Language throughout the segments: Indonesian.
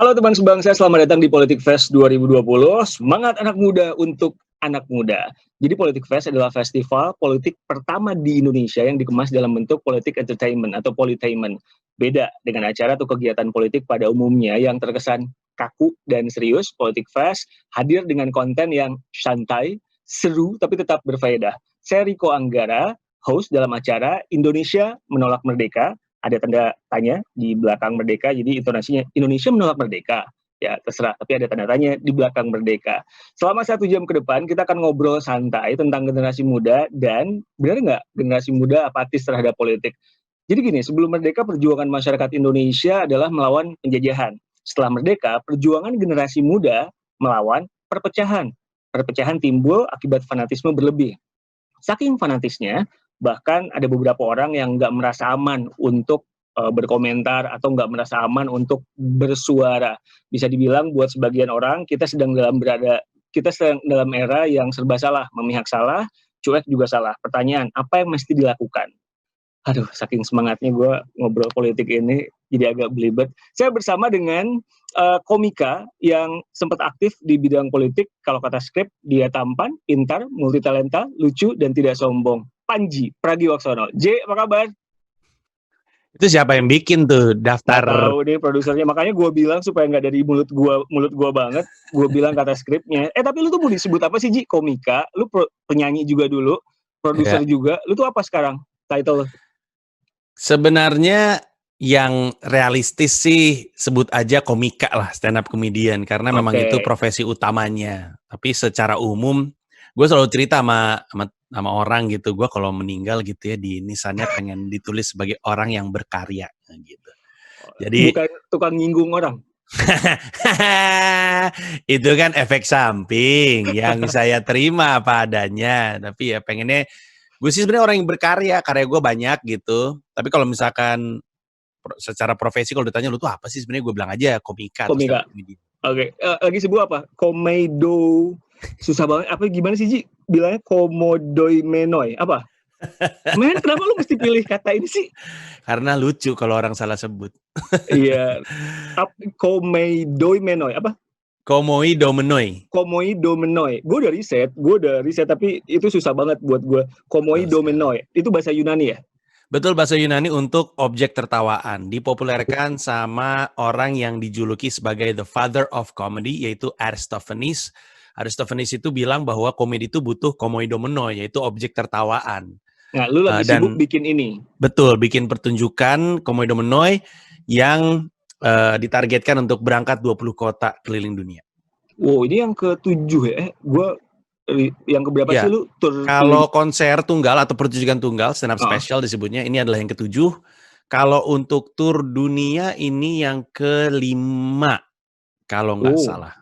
Halo teman sebangsa, selamat datang di Politik Fest 2020. Semangat anak muda untuk anak muda. Jadi Politik Fest adalah festival politik pertama di Indonesia yang dikemas dalam bentuk politik entertainment atau politainment. Beda dengan acara atau kegiatan politik pada umumnya yang terkesan kaku dan serius, Politik Fest hadir dengan konten yang santai, seru, tapi tetap berfaedah. Saya Riko Anggara, host dalam acara Indonesia Menolak Merdeka. Ada tanda tanya di belakang merdeka, jadi intonasinya Indonesia menolak merdeka. Ya terserah, tapi ada tanda tanya di belakang merdeka. Selama 1 jam ke depan, kita akan ngobrol santai tentang generasi muda dan benar nggak generasi muda apatis terhadap politik. Jadi gini, sebelum merdeka, perjuangan masyarakat Indonesia adalah melawan penjajahan. Setelah merdeka, perjuangan generasi muda melawan perpecahan. Perpecahan timbul akibat fanatisme berlebih. Saking fanatisnya, bahkan ada beberapa orang yang nggak merasa aman untuk berkomentar atau nggak merasa aman untuk bersuara. Bisa dibilang buat sebagian orang kita sedang dalam era yang serba salah, memihak salah, cuek juga salah. Pertanyaan, apa yang mesti dilakukan? Aduh, saking semangatnya gue ngobrol politik ini jadi agak belibet. Saya bersama dengan komika yang sempat aktif di bidang politik. Kalau kata skrip, dia tampan, pintar, multitalenta, lucu, dan tidak sombong. Panji Pragiwaksono. J, apa kabar? Itu siapa yang bikin tuh daftar? Nggak tahu deh produsernya. Makanya gue bilang supaya nggak dari mulut gue banget. Gue bilang kata skripnya. Tapi lu tuh mau disebut apa sih, Ji? Komika? Lu penyanyi juga dulu, produser juga. Lu tuh apa sekarang title? Sebenarnya yang realistis sih sebut aja komika lah, stand up comedian, karena memang itu profesi utamanya. Tapi secara umum, gue selalu cerita sama orang gitu, gue kalau meninggal gitu ya di nisannya pengen ditulis sebagai orang yang berkarya gitu. Jadi bukan tukang nyinggung orang. Itu kan efek samping yang saya terima apa adanya. Tapi ya pengennya gue sih sebenarnya orang yang berkarya, karya gue banyak gitu. Tapi kalau misalkan secara profesi kalau ditanya lu tuh apa sih, sebenarnya gue bilang aja komika. Oke. Lagi sebut apa? Komedo. Susah banget. Apa gimana sih, Ji? Bilangnya komodoi menoi. Apa? Men, kenapa lu mesti pilih kata ini sih? Karena lucu kalau orang salah sebut. Iya. Komedoi menoi. Apa? Komoi domenoi. Gue udah riset, tapi itu susah banget buat gue. Komoi domenoi. Itu bahasa Yunani ya? Betul, bahasa Yunani untuk objek tertawaan. Dipopulerkan sama orang yang dijuluki sebagai the father of comedy, yaitu Aristophanes. Aristophanes itu bilang bahwa komedi itu butuh komoi domenoi, yaitu objek tertawaan. Nah, lu lagi sibuk bikin ini. Betul, bikin pertunjukan komoi domenoi yang ditargetkan untuk berangkat 20 kota keliling dunia. Wow, ini yang ke-7 ya? Yang keberapa sih lu? Kalau konser tunggal atau pertunjukan tunggal, stand up special disebutnya, ini adalah yang ke-7. Kalau untuk tur dunia ini yang ke-5, kalau nggak salah.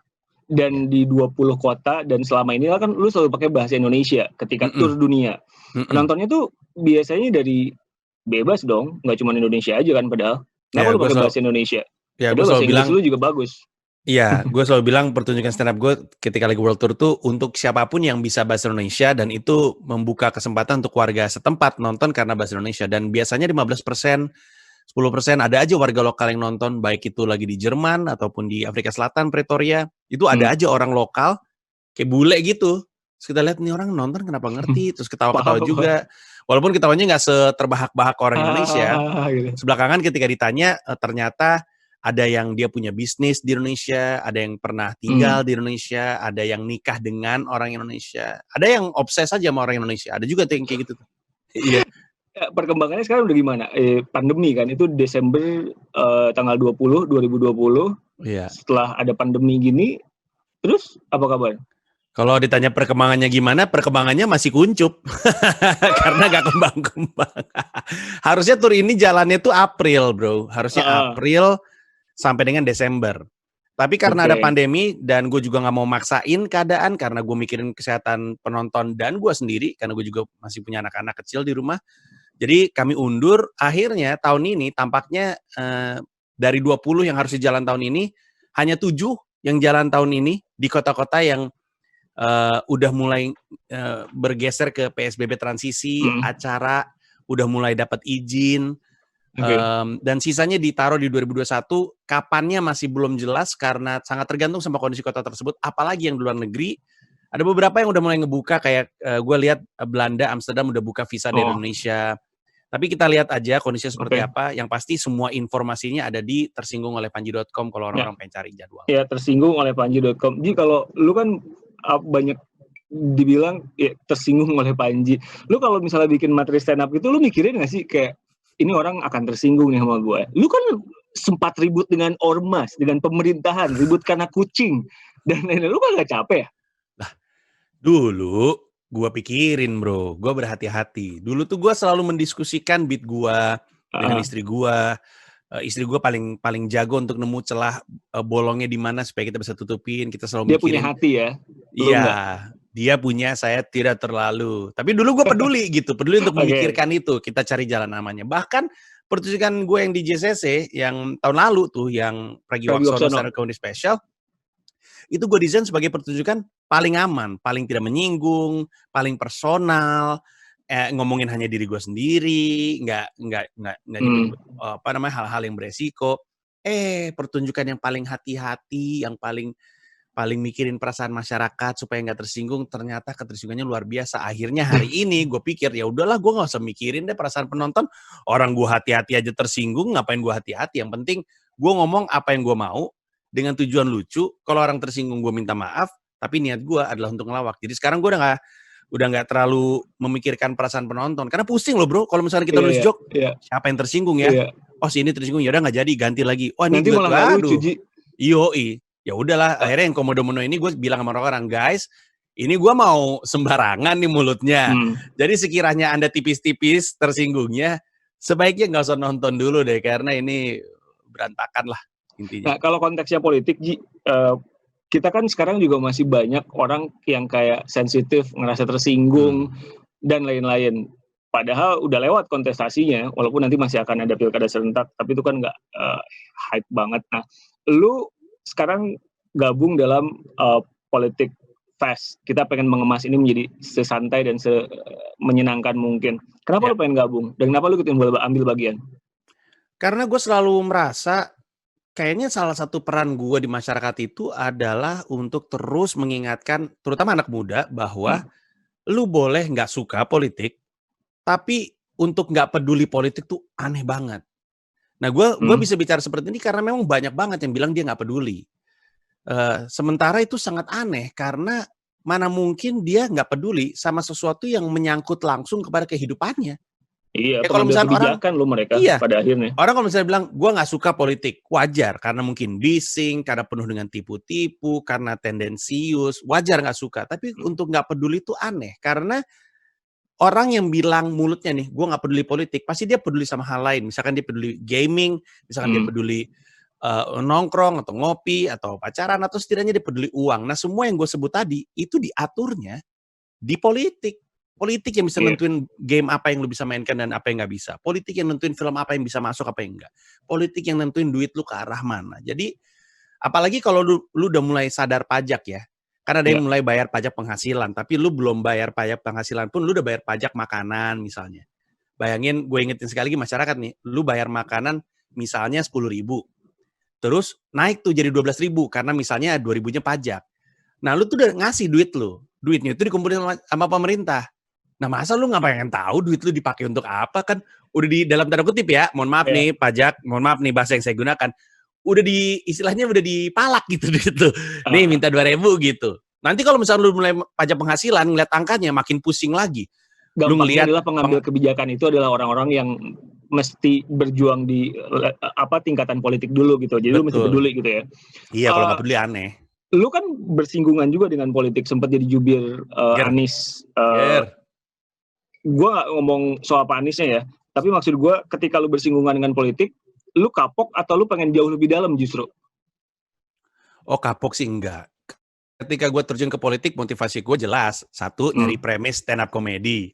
Dan di 20 kota, dan selama ini kan lu selalu pakai bahasa Indonesia ketika tur dunia. Penontonnya tuh biasanya dari bebas dong, nggak cuma Indonesia aja kan padahal. Kenapa lu pakai bahasa Indonesia? Ya, padahal bahasa Inggris lu juga bagus. Iya, gue selalu bilang pertunjukan stand up gue ketika lagi World Tour tuh untuk siapapun yang bisa bahasa Indonesia, dan itu membuka kesempatan untuk warga setempat nonton karena bahasa Indonesia. Dan biasanya 15%, 10% ada aja warga lokal yang nonton, baik itu lagi di Jerman ataupun di Afrika Selatan, Pretoria, itu ada aja orang lokal kayak bule gitu. Terus kita lihat nih orang nonton kenapa ngerti, terus ketawa-ketawa juga. Walaupun ketawanya nggak seterbahak-bahak orang Indonesia. Gitu. Sebelakangan ketika ditanya, ternyata ada yang dia punya bisnis di Indonesia, ada yang pernah tinggal di Indonesia, ada yang nikah dengan orang Indonesia, ada yang obses aja sama orang Indonesia, ada juga tuh yang kayak gitu. Iya. Perkembangannya sekarang udah gimana? Pandemi kan, itu Desember tanggal 20, 2020. Iya. Setelah ada pandemi gini, terus apa kabar? Kalau ditanya perkembangannya gimana, perkembangannya masih kuncup. Karena gak kembang-kembang. Harusnya tur ini jalannya tuh April, bro. Harusnya April sampai dengan Desember. Tapi karena ada pandemi dan gue juga gak mau maksain keadaan karena gue mikirin kesehatan penonton dan gue sendiri, karena gue juga masih punya anak-anak kecil di rumah. Jadi kami undur, akhirnya tahun ini tampaknya dari 20 yang harus jalan tahun ini, hanya 7 yang jalan tahun ini di kota-kota yang udah mulai bergeser ke PSBB transisi, acara udah mulai dapat izin. Okay. Dan sisanya ditaruh di 2021, kapannya masih belum jelas karena sangat tergantung sama kondisi kota tersebut, apalagi yang di luar negeri. Ada beberapa yang udah mulai ngebuka, kayak gue lihat Belanda, Amsterdam udah buka visa dari Indonesia. Tapi kita lihat aja kondisinya seperti apa. Yang pasti semua informasinya ada di tersinggungolepanji.com kalau orang-orang pengen cari jadwal. Ya, tersinggungolepanji.com. Jadi kalau lu kan banyak dibilang ya, tersinggung oleh Panji. Lu kalau misalnya bikin materi stand up itu, lu mikirin nggak sih kayak ini orang akan tersinggung nih sama gue? Lu kan sempat ribut dengan ormas, dengan pemerintahan, ribut karena kucing dan lain-lain. Lu kan nggak capek ya? Lah, dulu gue pikirin bro, gue berhati-hati. Dulu tuh gue selalu mendiskusikan beat gue dengan istri gue. Istri gue paling jago untuk nemu celah bolongnya di mana supaya kita bisa tutupin. Kita selalu dia mikirin. Dia punya hati ya? Iya, dia punya, saya tidak terlalu. Tapi dulu gue peduli gitu, peduli untuk memikirkan itu. Kita cari jalan namanya. Bahkan pertunjukan gue yang di JCC yang tahun lalu tuh, yang Pragiwaksono Stand Up Comedy Special, itu gue desain sebagai pertunjukan paling aman, paling tidak menyinggung, paling personal, ngomongin hanya diri gue sendiri, nggak hal-hal yang beresiko. Pertunjukan yang paling hati-hati, yang paling mikirin perasaan masyarakat supaya nggak tersinggung, ternyata ketersinggungannya luar biasa. Akhirnya hari ini gue pikir ya udahlah, gue nggak usah mikirin deh perasaan penonton. Orang gue hati-hati aja tersinggung, ngapain gue hati-hati? Yang penting gue ngomong apa yang gue mau dengan tujuan lucu. Kalau orang tersinggung gue minta maaf, tapi niat gue adalah untuk ngelawak. Jadi sekarang gue udah nggak terlalu memikirkan perasaan penonton, karena pusing loh bro. Kalau misalnya kita nulis joke, siapa yang tersinggung ya? Oh si ini tersinggung, ya udah nggak jadi, ganti lagi. Oh ini nanti malah nggak lucu Ji. Ya udahlah, akhirnya yang komodo-mono ini gue bilang sama orang-orang, guys, ini gue mau sembarangan nih mulutnya. Jadi sekiranya Anda tipis-tipis tersinggungnya, sebaiknya nggak usah nonton dulu deh, karena ini berantakan lah intinya. Nah, kalau konteksnya politik, Ji, kita kan sekarang juga masih banyak orang yang kayak sensitif, ngerasa tersinggung, dan lain-lain. Padahal udah lewat kontestasinya, walaupun nanti masih akan ada pilkada serentak, tapi itu kan nggak hype banget. Nah, lu sekarang gabung dalam politik fest. Kita pengen mengemas ini menjadi sesantai dan menyenangkan mungkin. Kenapa lu pengen gabung? Dan kenapa lu ikutin ambil bagian? Karena gue selalu merasa kayaknya salah satu peran gue di masyarakat itu adalah untuk terus mengingatkan, terutama anak muda, bahwa lu boleh nggak suka politik, tapi untuk nggak peduli politik tuh aneh banget. Nah, gue bisa bicara seperti ini karena memang banyak banget yang bilang dia nggak peduli. Sementara itu sangat aneh karena mana mungkin dia nggak peduli sama sesuatu yang menyangkut langsung kepada kehidupannya. Iya, kalau misalnya kebijakan lo mereka pada akhirnya. Orang kalau misalnya bilang, gue nggak suka politik, wajar. Karena mungkin bising, karena penuh dengan tipu-tipu, karena tendensius, wajar nggak suka. Tapi untuk nggak peduli itu aneh. Karena orang yang bilang mulutnya nih, gue nggak peduli politik, pasti dia peduli sama hal lain. Misalkan dia peduli gaming, misalkan dia peduli nongkrong atau ngopi atau pacaran, atau setidaknya dia peduli uang. Nah, semua yang gue sebut tadi itu diaturnya di politik. Politik yang bisa nentuin game apa yang lu bisa mainkan dan apa yang nggak bisa. Politik yang nentuin film apa yang bisa masuk, apa yang enggak. Politik yang nentuin duit lu ke arah mana. Jadi apalagi kalau lu udah mulai sadar pajak ya. Karena ada yang mulai bayar pajak penghasilan, tapi lu belum bayar pajak penghasilan pun lu udah bayar pajak makanan misalnya. Bayangin, gue ingetin sekali lagi masyarakat nih, lu bayar makanan misalnya 10.000. Terus naik tuh jadi 12.000 karena misalnya 2.000-nya pajak. Nah, lu tuh udah ngasih duit lu. Duitnya itu dikumpulin sama pemerintah. Nah, masa lu nggak pengen tahu duit lu dipakai untuk apa? Kan udah di dalam tanda kutip ya, mohon maaf nih pajak, mohon maaf nih bahasa yang saya gunakan, udah istilahnya udah dipalak gitu. Nih minta 2.000 gitu. Nanti kalau misalnya lu mulai pajak penghasilan, ngeliat angkanya makin pusing lagi. Gampangnya lu ngelihat adalah pengambil kebijakan itu adalah orang-orang yang mesti berjuang di tingkatan politik dulu gitu. Jadi lu mesti peduli gitu ya. Iya, kalau nggak peduli aneh. Lu kan bersinggungan juga dengan politik, sempat jadi jubir Anies. Gue gak ngomong soal Pak Aniesnya ya, tapi maksud gue ketika lu bersinggungan dengan politik, lu kapok atau lu pengen jauh lebih dalam justru? Oh, kapok sih enggak. Ketika gue terjun ke politik, motivasi gue jelas. Satu, nyari premis stand up comedy.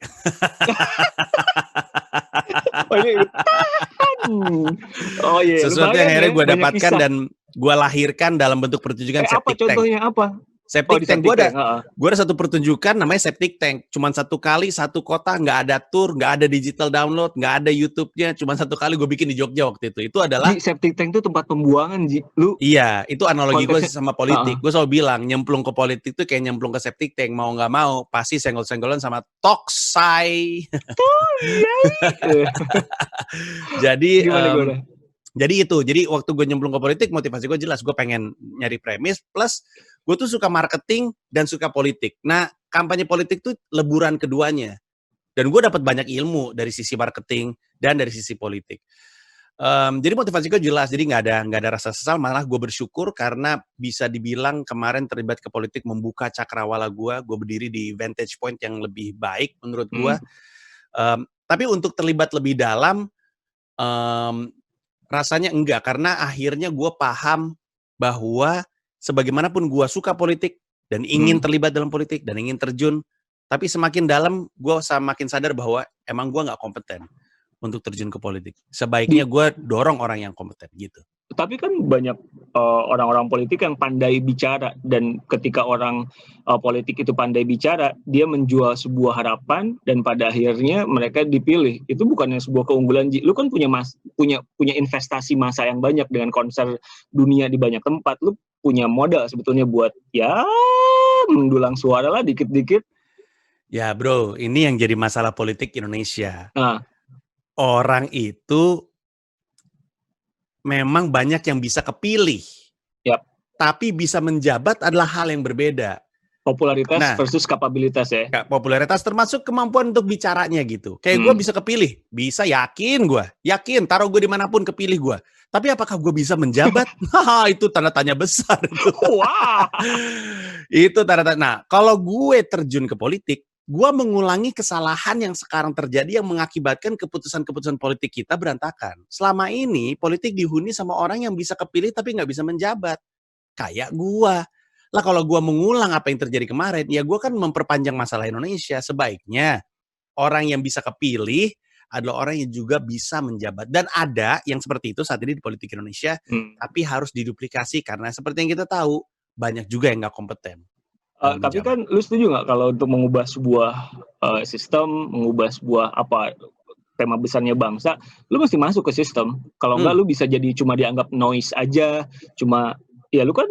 Sesuatu yang akhirnya gue dapatkan dan gue lahirkan dalam bentuk pertunjukan septic tank. Contohnya apa? Septic di tank. septic tank. Gue ada satu pertunjukan namanya septic tank. Cuman satu kali, satu kota, nggak ada tour, nggak ada digital download, nggak ada YouTube-nya. Cuman satu kali gue bikin di Jogja waktu itu. Itu adalah Ji, septic tank itu tempat pembuangan, Ji. Lu iya, itu analogi gue konteksnya, sama politik. Gue selalu bilang, nyemplung ke politik itu kayak nyemplung ke septic tank. Mau nggak mau, pasti senggol-senggolan sama toksai. Jadi, gimana? jadi itu. Jadi waktu gue nyemplung ke politik, motivasi gue jelas. Gue pengen nyari premis, plus gue tuh suka marketing dan suka politik. Nah, kampanye politik tuh leburan keduanya. Dan gue dapat banyak ilmu dari sisi marketing dan dari sisi politik. Jadi motivasi gue jelas, jadi nggak ada rasa sesal, malah gue bersyukur karena bisa dibilang kemarin terlibat ke politik membuka cakrawala gue berdiri di vantage point yang lebih baik menurut gue. Tapi untuk terlibat lebih dalam, rasanya enggak, karena akhirnya gue paham bahwa sebagaimanapun gue suka politik dan ingin terlibat dalam politik dan ingin terjun, tapi semakin dalam gue semakin sadar bahwa emang gue nggak kompeten untuk terjun ke politik. Sebaiknya gue dorong orang yang kompeten gitu. Tapi kan banyak orang-orang politik yang pandai bicara, dan ketika orang politik itu pandai bicara, dia menjual sebuah harapan dan pada akhirnya mereka dipilih. Itu bukannya sebuah keunggulan, Ji. Lu kan punya investasi masa yang banyak dengan konser dunia di banyak tempat. Lu punya modal sebetulnya buat ya mendulang suara lah dikit-dikit. Ya bro, ini yang jadi masalah politik Indonesia. Orang itu memang banyak yang bisa kepilih, tapi bisa menjabat adalah hal yang berbeda. Popularitas versus kapabilitas ya. Popularitas termasuk kemampuan untuk bicaranya gitu. Kayak gue bisa kepilih, bisa yakin, taruh gue dimanapun kepilih gue. Tapi apakah gue bisa menjabat? Itu tanda tanya besar. Wah. Itu tanda tanya. Nah, kalau gue terjun ke politik, gue mengulangi kesalahan yang sekarang terjadi yang mengakibatkan keputusan-keputusan politik kita berantakan. Selama ini politik dihuni sama orang yang bisa kepilih tapi nggak bisa menjabat. Kayak gue. Lah kalau gue mengulang apa yang terjadi kemarin, ya gue kan memperpanjang masalah Indonesia. Sebaiknya orang yang bisa kepilih adalah orang yang juga bisa menjabat. Dan ada yang seperti itu saat ini di politik Indonesia, tapi harus diduplikasi karena seperti yang kita tahu, banyak juga yang nggak kompeten. Tapi kan lu setuju nggak kalau untuk mengubah sebuah sistem, mengubah sebuah tema besarnya bangsa, lu mesti masuk ke sistem. Kalau nggak lu bisa jadi cuma dianggap noise aja, ya lu kan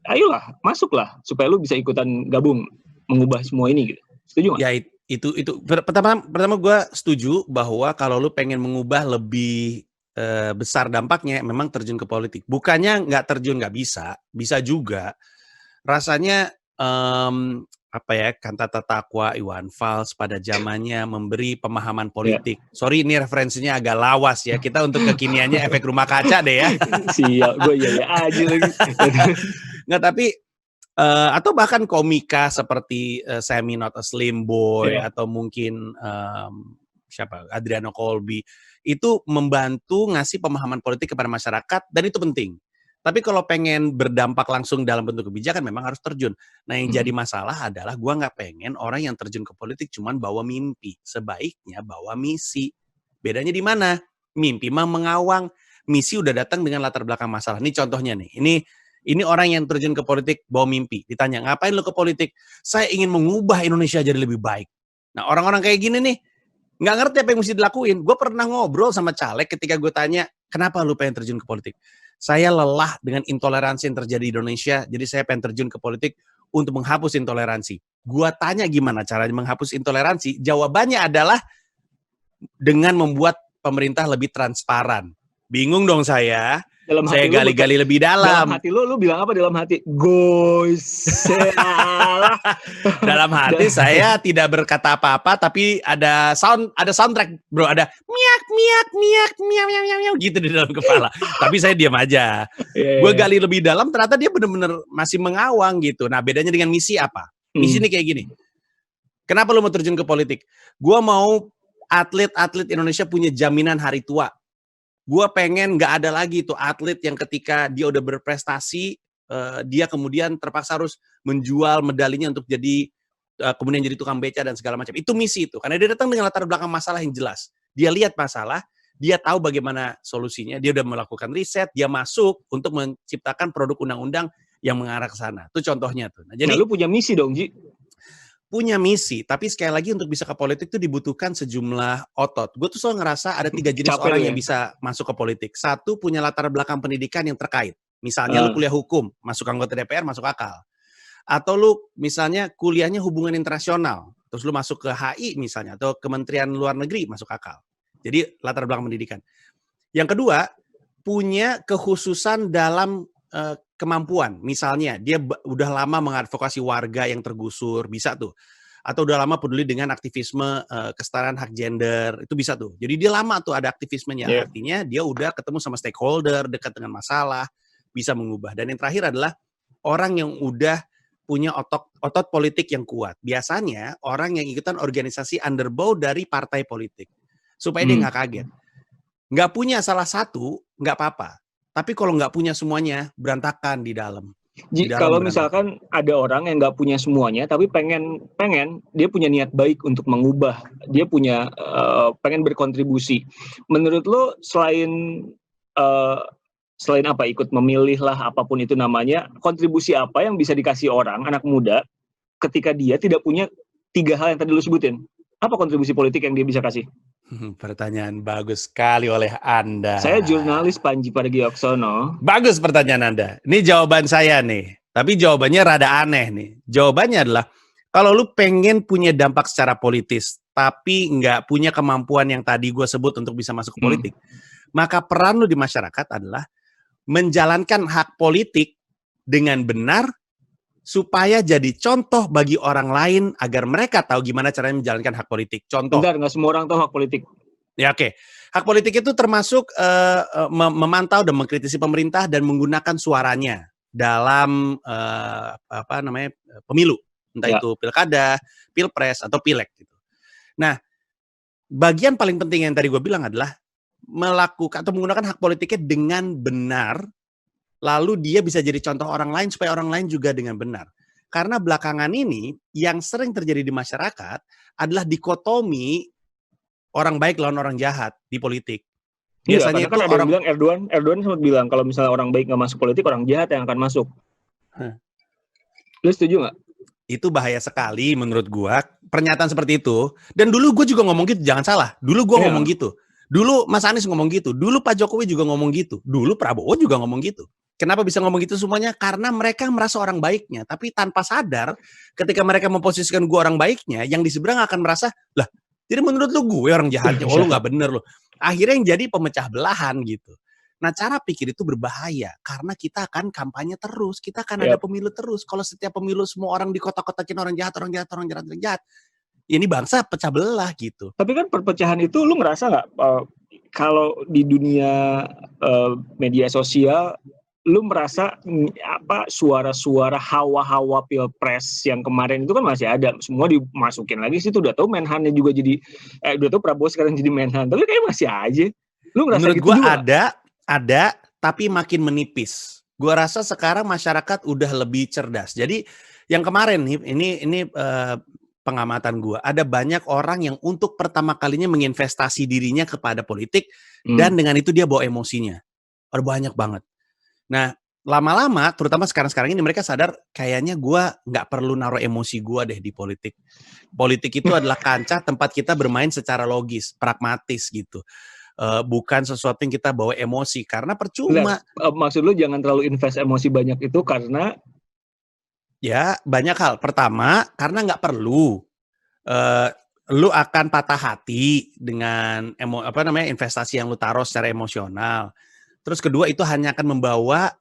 ayolah masuklah supaya lu bisa ikutan gabung mengubah semua ini gitu. Setuju nggak? Ya itu pertama gue setuju bahwa kalau lu pengen mengubah lebih besar dampaknya memang terjun ke politik. Bukannya nggak terjun, nggak bisa juga. Rasanya kantata taqwa Iwan Fals pada zamannya memberi pemahaman politik. Sorry ini referensinya agak lawas ya. Kita untuk kekiniannya efek rumah kaca deh ya. Siap, gue ya aja lagi. Nggak, tapi atau bahkan komika seperti Sammy Not a Slim Boy atau mungkin Adriano Colby itu membantu ngasih pemahaman politik kepada masyarakat dan itu penting. Tapi kalau pengen berdampak langsung dalam bentuk kebijakan memang harus terjun. Nah yang jadi masalah adalah gue nggak pengen orang yang terjun ke politik cuman bawa mimpi. Sebaiknya bawa misi. Bedanya di mana? Mimpi mah mengawang. Misi udah datang dengan latar belakang masalah. Ini contohnya nih. Ini orang yang terjun ke politik bawa mimpi. Ditanya, ngapain lo ke politik? Saya ingin mengubah Indonesia jadi lebih baik. Nah orang-orang kayak gini nih, nggak ngerti apa yang mesti dilakuin. Gue pernah ngobrol sama caleg ketika gue tanya, kenapa lu pengen terjun ke politik? Saya lelah dengan intoleransi yang terjadi di Indonesia, jadi saya pengen terjun ke politik untuk menghapus intoleransi. Gua tanya gimana caranya menghapus intoleransi, jawabannya adalah dengan membuat pemerintah lebih transparan. Bingung dong saya gali-gali lebih dalam. Dalam hati lu bilang apa dalam hati? Dalam hati saya tidak berkata apa-apa, tapi ada soundtrack, bro, ada miak gitu di dalam kepala. Tapi saya diam aja. Gue gali lebih dalam, ternyata dia benar-benar masih mengawang gitu. Nah bedanya dengan misi apa? Misi ini kayak gini. Kenapa lu mau terjun ke politik? Gue mau atlet-atlet Indonesia punya jaminan hari tua. Gue pengen gak ada lagi tuh atlet yang ketika dia udah berprestasi, dia kemudian terpaksa harus menjual medalinya untuk jadi kemudian jadi tukang beca dan segala macam. Itu misi itu, karena dia datang dengan latar belakang masalah yang jelas. Dia lihat masalah, dia tahu bagaimana solusinya, dia udah melakukan riset, dia masuk untuk menciptakan produk undang-undang yang mengarah ke sana. Itu contohnya tuh. Nah, Jadi lu punya misi dong, Ji. Punya misi, tapi sekali lagi untuk bisa ke politik itu dibutuhkan sejumlah otot. Gue tuh selalu ngerasa ada 3 jenis orang yang bisa masuk ke politik. Satu, punya latar belakang pendidikan yang terkait. Misalnya lu kuliah hukum, masuk anggota DPR, masuk akal. Atau lu misalnya kuliahnya hubungan internasional, terus lu masuk ke HI misalnya, atau Kementerian Luar Negeri, masuk akal. Jadi latar belakang pendidikan. Yang kedua, punya kekhususan dalam kemampuan. Misalnya dia udah lama mengadvokasi warga yang tergusur, bisa tuh. Atau udah lama peduli dengan aktivisme kesetaraan hak gender, itu bisa tuh. Jadi dia lama tuh ada aktivismenya. Yeah. Artinya dia udah ketemu sama stakeholder, dekat dengan masalah, bisa mengubah. Dan yang terakhir adalah orang yang udah punya otot politik yang kuat. Biasanya orang yang ikutan organisasi underbow dari partai politik. Supaya dia nggak kaget. Nggak punya salah satu, nggak apa-apa. Tapi kalau nggak punya semuanya, berantakan di dalam. Kalau misalkan ada orang yang nggak punya semuanya, tapi pengen dia punya niat baik untuk mengubah, dia punya pengen berkontribusi. Menurut lo selain apa, ikut memilih lah apapun itu namanya, kontribusi apa yang bisa dikasih orang anak muda ketika dia tidak punya 3 hal yang tadi lo sebutin? Apa kontribusi politik yang dia bisa kasih? Pertanyaan bagus sekali oleh Anda. Saya jurnalis Panji Pragiwaksono. Bagus pertanyaan Anda. Ini jawaban saya nih. Tapi jawabannya rada aneh nih. Jawabannya adalah, kalau lu pengen punya dampak secara politis, tapi nggak punya kemampuan yang tadi gue sebut untuk bisa masuk ke politik, maka peran lu di masyarakat adalah menjalankan hak politik dengan benar, supaya jadi contoh bagi orang lain agar mereka tahu gimana caranya menjalankan hak politik. Contoh. Bentar, nggak semua orang tahu hak politik. Ya oke. Hak politik itu termasuk memantau dan mengkritisi pemerintah dan menggunakan suaranya dalam pemilu, entah itu pilkada, pilpres atau pileg gitu. Nah, bagian paling penting yang tadi gue bilang adalah melakukan atau menggunakan hak politiknya dengan benar. Lalu dia bisa jadi contoh orang lain supaya orang lain juga dengan benar. Karena belakangan ini yang sering terjadi di masyarakat adalah dikotomi orang baik lawan orang jahat di politik. Biasanya kan ada yang bilang Erdogan sempat bilang kalau misalnya orang baik nggak masuk politik, orang jahat yang akan masuk. Lu setuju nggak? Itu bahaya sekali menurut gua, pernyataan seperti itu. Dan dulu gue juga ngomong gitu, jangan salah. Dulu gue ngomong gitu. Dulu Mas Anies ngomong gitu. Dulu Pak Jokowi juga ngomong gitu. Dulu Prabowo juga ngomong gitu. Kenapa bisa ngomong gitu semuanya? Karena mereka merasa orang baiknya. Tapi tanpa sadar, ketika mereka memposisikan gue orang baiknya, yang di seberang akan merasa, lah, jadi menurut lu gue orang jahatnya, oh lu gak bener lu. Akhirnya yang jadi pemecah belahan gitu. Nah, cara pikir itu berbahaya. Karena kita akan kampanye terus. Kita akan ada pemilu terus. Kalau setiap pemilu semua orang dikotak-kotakin orang jahat, ini bangsa pecah belah gitu. Tapi kan perpecahan itu lu ngerasa nggak kalau di dunia media sosial, lu merasa apa suara-suara hawa-hawa pilpres yang kemarin itu kan masih ada, semua dimasukin lagi situ, udah tahu Menhannya juga jadi udah tahu Prabowo sekarang jadi Menhan, tapi kayak masih aja. Lu ngerasa menurut gitu gua juga? ada tapi makin menipis. Gua rasa sekarang masyarakat udah lebih cerdas. Jadi yang kemarin nih ini pengamatan gue, ada banyak orang yang untuk pertama kalinya menginvestasi dirinya kepada politik dan dengan itu dia bawa emosinya. Ada banyak banget. Nah, lama-lama, terutama sekarang-sekarang ini mereka sadar kayaknya gue nggak perlu naruh emosi gue deh di politik. Politik itu adalah kancah tempat kita bermain secara logis, pragmatis gitu. Bukan sesuatu yang kita bawa emosi, karena percuma. Maksud lu jangan terlalu invest emosi banyak itu karena? Ya, banyak hal. Pertama, karena nggak perlu. Lu akan patah hati dengan investasi yang lu taruh secara emosional. Terus kedua, itu hanya akan membawa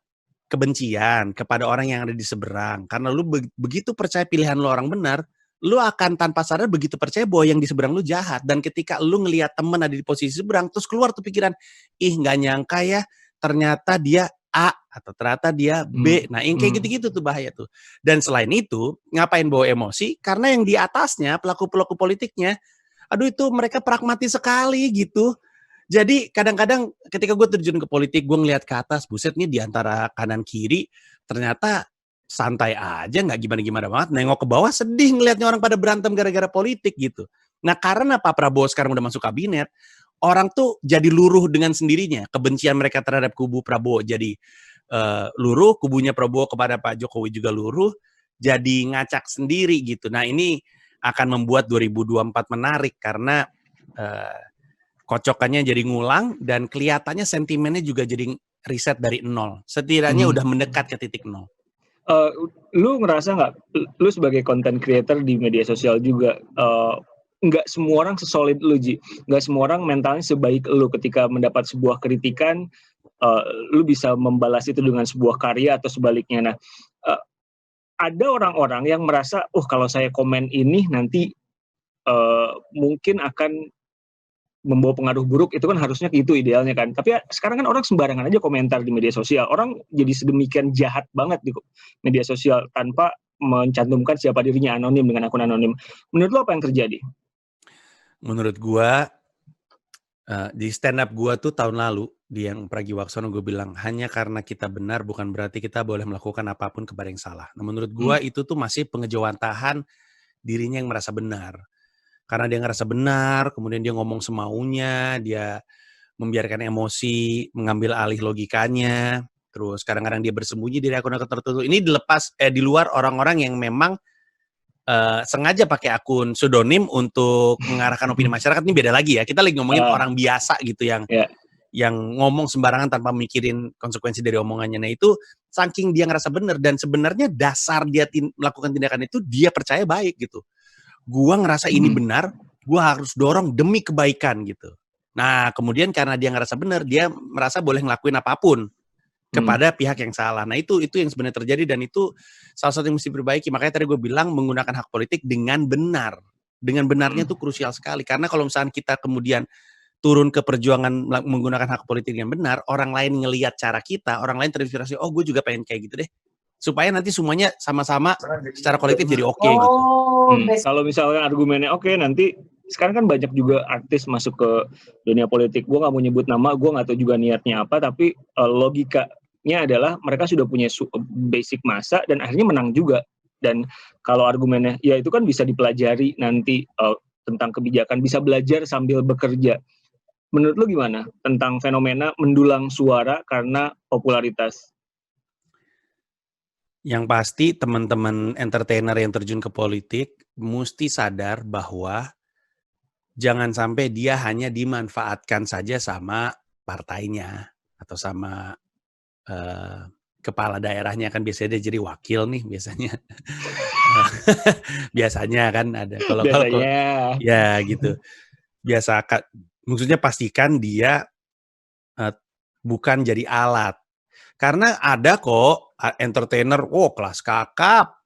kebencian kepada orang yang ada di seberang. Karena lu begitu percaya pilihan lu orang benar, lu akan tanpa sadar begitu percaya bahwa yang di seberang lu jahat. Dan ketika lu ngelihat temen ada di posisi seberang, terus keluar tuh pikiran, ih nggak nyangka ya, ternyata dia A atau ternyata dia B. Nah, yang kayak gitu-gitu tuh bahaya tuh. Dan selain itu, ngapain bawa emosi? Karena yang di atasnya, pelaku-pelaku politiknya, aduh itu mereka pragmatis sekali gitu. Jadi kadang-kadang ketika gue terjun ke politik, gue ngeliat ke atas, buset nih di antara kanan kiri, ternyata santai aja, nggak gimana-gimana banget. Nengok ke bawah sedih ngeliatnya orang pada berantem gara-gara politik gitu. Nah, karena Pak Prabowo sekarang udah masuk kabinet, orang tuh jadi luruh dengan sendirinya. Kebencian mereka terhadap kubu Prabowo jadi luruh, kubunya Prabowo kepada Pak Jokowi juga luruh, jadi ngacak sendiri gitu. Nah ini akan membuat 2024 menarik karena kocokannya jadi ngulang dan kelihatannya sentimennya juga jadi riset dari nol. Setidaknya udah mendekat ke titik nol. Lu ngerasa nggak, lu sebagai content creator di media sosial juga, nggak semua orang sesolid lu, Ji. Nggak semua orang mentalnya sebaik lu. Ketika mendapat sebuah kritikan, lu bisa membalas itu dengan sebuah karya atau sebaliknya. Nah, ada orang-orang yang merasa, kalau saya komen ini nanti mungkin akan membawa pengaruh buruk, itu kan harusnya itu idealnya kan. Tapi sekarang kan orang sembarangan aja komentar di media sosial. Orang jadi sedemikian jahat banget di media sosial tanpa mencantumkan siapa dirinya, anonim dengan akun anonim. Menurut lo apa yang terjadi? Menurut gua di stand up gua tuh tahun lalu di yang Pragiwaksono gue bilang hanya karena kita benar bukan berarti kita boleh melakukan apapun kepada yang salah. Nah menurut gua itu tuh masih pengejawantahan dirinya yang merasa benar. Karena dia ngerasa benar, kemudian dia ngomong semaunya, dia membiarkan emosi mengambil alih logikanya, terus kadang-kadang dia bersembunyi dari akun-akun tertentu. Ini di luar orang-orang yang memang sengaja pakai akun pseudonym untuk mengarahkan opini masyarakat. Ini beda lagi ya. Kita lagi ngomongin orang biasa gitu yang ngomong sembarangan tanpa mikirin konsekuensi dari omongannya. Nah itu saking dia ngerasa benar dan sebenarnya dasar dia melakukan tindakan itu dia percaya baik gitu. Gua ngerasa ini benar, gua harus dorong demi kebaikan gitu. Nah, kemudian karena dia ngerasa benar, dia merasa boleh ngelakuin apapun kepada pihak yang salah. Nah, itu yang sebenarnya terjadi dan itu salah satu yang mesti diperbaiki. Makanya tadi gue bilang menggunakan hak politik dengan benar. Dengan benarnya itu krusial sekali. Karena kalau misalnya kita kemudian turun ke perjuangan menggunakan hak politik dengan benar, orang lain ngelihat cara kita, orang lain terinspirasi, gue juga pengen kayak gitu deh. Supaya nanti semuanya sama-sama secara kolektif jadi oke gitu. Kalau misalnya argumennya nanti sekarang kan banyak juga artis masuk ke dunia politik. Gue nggak mau nyebut nama, gue nggak tahu juga niatnya apa, tapi logikanya adalah mereka sudah punya basic masa dan akhirnya menang juga. Dan kalau argumennya, ya itu kan bisa dipelajari nanti tentang kebijakan, bisa belajar sambil bekerja. Menurut lu gimana tentang fenomena mendulang suara karena popularitas? Yang pasti teman-teman entertainer yang terjun ke politik mesti sadar bahwa jangan sampai dia hanya dimanfaatkan saja sama partainya atau sama kepala daerahnya, kan biasanya dia jadi wakil nih biasanya. Biasanya kan ada kalau ya gitu. Maksudnya pastikan dia bukan jadi alat. Karena ada kok entertainer, kelas kakap,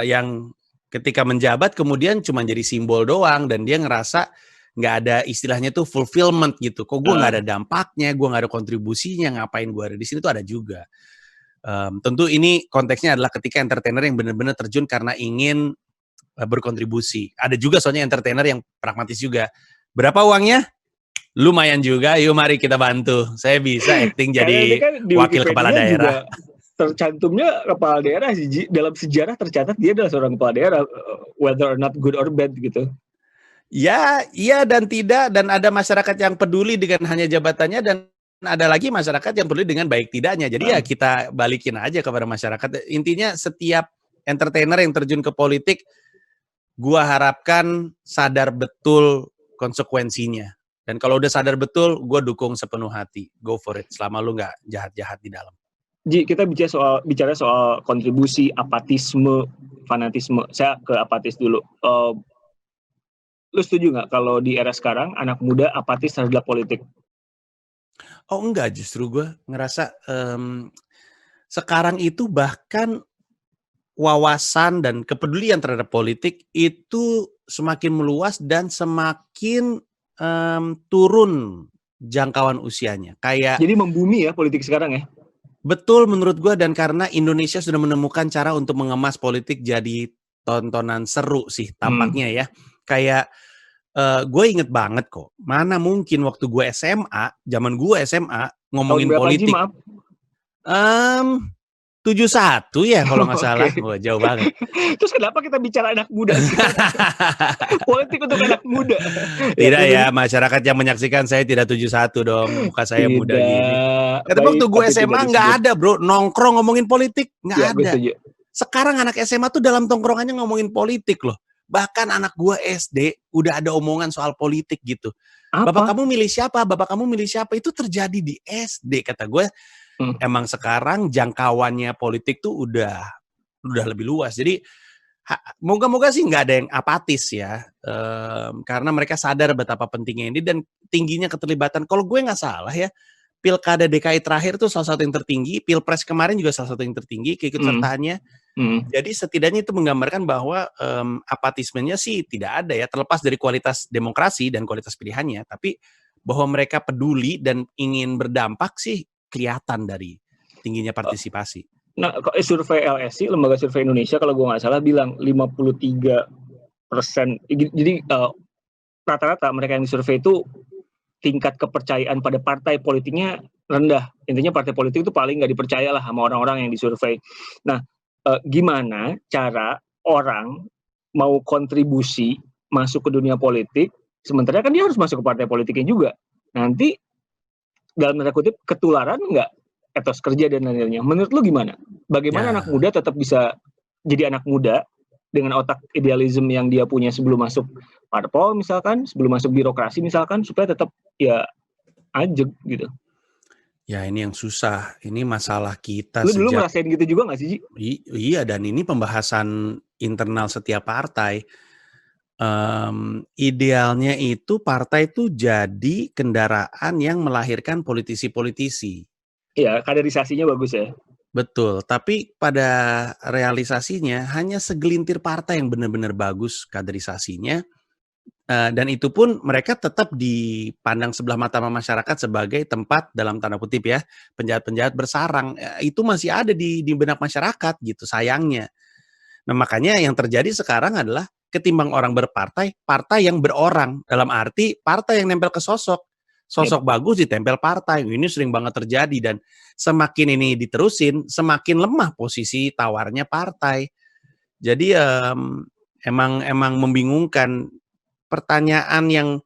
yang ketika menjabat kemudian cuma jadi simbol doang dan dia ngerasa nggak ada istilahnya tuh fulfillment gitu. Kok gue nggak ada dampaknya, gue nggak ada kontribusinya, ngapain gue ada di sini tuh ada juga. Tentu ini konteksnya adalah ketika entertainer yang benar-benar terjun karena ingin berkontribusi. Ada juga soalnya entertainer yang pragmatis juga. Berapa uangnya? Lumayan juga, yuk mari kita bantu. Saya bisa acting jadi kan wakil kepala daerah. Tercantumnya kepala daerah, dalam sejarah tercatat dia adalah seorang kepala daerah, whether or not good or bad gitu. Ya, iya dan tidak, dan ada masyarakat yang peduli dengan hanya jabatannya dan ada lagi masyarakat yang peduli dengan baik tidaknya. Jadi ya kita balikin aja kepada masyarakat. Intinya setiap entertainer yang terjun ke politik, gua harapkan sadar betul konsekuensinya. Dan kalau udah sadar betul, gue dukung sepenuh hati. Go for it, selama lu nggak jahat-jahat di dalam. Ji, kita bicara soal kontribusi, apatisme, fanatisme. Saya ke apatis dulu. Lu setuju nggak kalau di era sekarang, anak muda apatis terhadap politik? Oh enggak, justru gue ngerasa sekarang itu bahkan wawasan dan kepedulian terhadap politik itu semakin meluas dan semakin turun jangkauan usianya. Jadi membumi ya politik sekarang ya? Betul menurut gue, dan karena Indonesia sudah menemukan cara untuk mengemas politik jadi tontonan seru sih tampaknya ya. Kayak gue inget banget kok, mana mungkin waktu gue zaman gue SMA ngomongin politik. 71 ya kalau nggak salah. Jauh banget. Terus kenapa kita bicara anak muda? Politik untuk anak muda. muda. Tidak ya, masyarakat yang menyaksikan saya tidak 71 dong, muka saya muda gini. Tidak. Tapi waktu gue SMA nggak ada bro, nongkrong ngomongin politik, nggak Ya, ada. Sekarang anak SMA tuh dalam tongkrongannya ngomongin politik loh. Bahkan anak gue SD udah ada omongan soal politik gitu. Apa? Bapak kamu milih siapa? Bapak kamu milih siapa? Itu terjadi di SD kata gue. Emang sekarang jangkauannya politik tuh udah lebih luas. Jadi moga-moga sih nggak ada yang apatis ya, karena mereka sadar betapa pentingnya ini dan tingginya keterlibatan. Kalau gue nggak salah ya, Pilkada DKI terakhir tuh salah satu yang tertinggi, Pilpres kemarin juga salah satu yang tertinggi keikutsertaannya. Jadi setidaknya itu menggambarkan bahwa apatismenya sih tidak ada ya, terlepas dari kualitas demokrasi dan kualitas pilihannya, tapi bahwa mereka peduli dan ingin berdampak sih kelihatan dari tingginya partisipasi. Nah, survei LSI, Lembaga Survei Indonesia, kalau gue nggak salah bilang 53%. Jadi rata-rata mereka yang disurvei itu tingkat kepercayaan pada partai politiknya rendah. Intinya partai politik itu paling nggak dipercaya lah sama orang-orang yang disurvei. Nah, gimana cara orang mau kontribusi masuk ke dunia politik, sementara kan dia harus masuk ke partai politiknya juga. Nanti dalam tanda kutip ketularan nggak etos kerja dan lain-lainnya. Menurut lu gimana? Bagaimana anak muda tetap bisa jadi anak muda dengan otak idealisme yang dia punya sebelum masuk parpol misalkan, sebelum masuk birokrasi misalkan, supaya tetap ya ajeg gitu. Ya ini yang susah. Ini masalah kita. Lu dulu ngerasain gitu juga nggak sih, Ji? Iya, dan ini pembahasan internal setiap partai. Idealnya itu partai itu jadi kendaraan yang melahirkan politisi-politisi. Iya, kaderisasinya bagus ya. Betul, tapi pada realisasinya hanya segelintir partai yang benar-benar bagus kaderisasinya, dan itu pun mereka tetap dipandang sebelah mata masyarakat sebagai tempat dalam tanda kutip ya penjahat-penjahat bersarang. Itu masih ada di benak masyarakat gitu sayangnya. Nah makanya yang terjadi sekarang adalah ketimbang orang berpartai, partai yang berorang, dalam arti partai yang nempel ke sosok bagus ditempel partai. Ini sering banget terjadi dan semakin ini diterusin, semakin lemah posisi tawarnya partai. Jadi emang membingungkan. Pertanyaan yang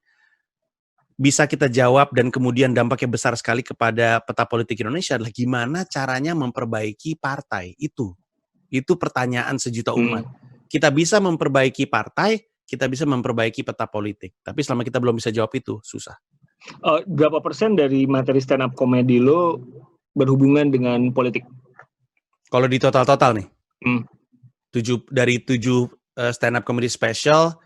bisa kita jawab dan kemudian dampaknya besar sekali kepada peta politik Indonesia adalah gimana caranya memperbaiki partai itu. Itu pertanyaan sejuta umat. Kita bisa memperbaiki partai, kita bisa memperbaiki peta politik. Tapi selama kita belum bisa jawab itu, susah. Berapa persen dari materi stand up comedy lo berhubungan dengan politik? Kalau di total-total nih, 7 stand up comedy special,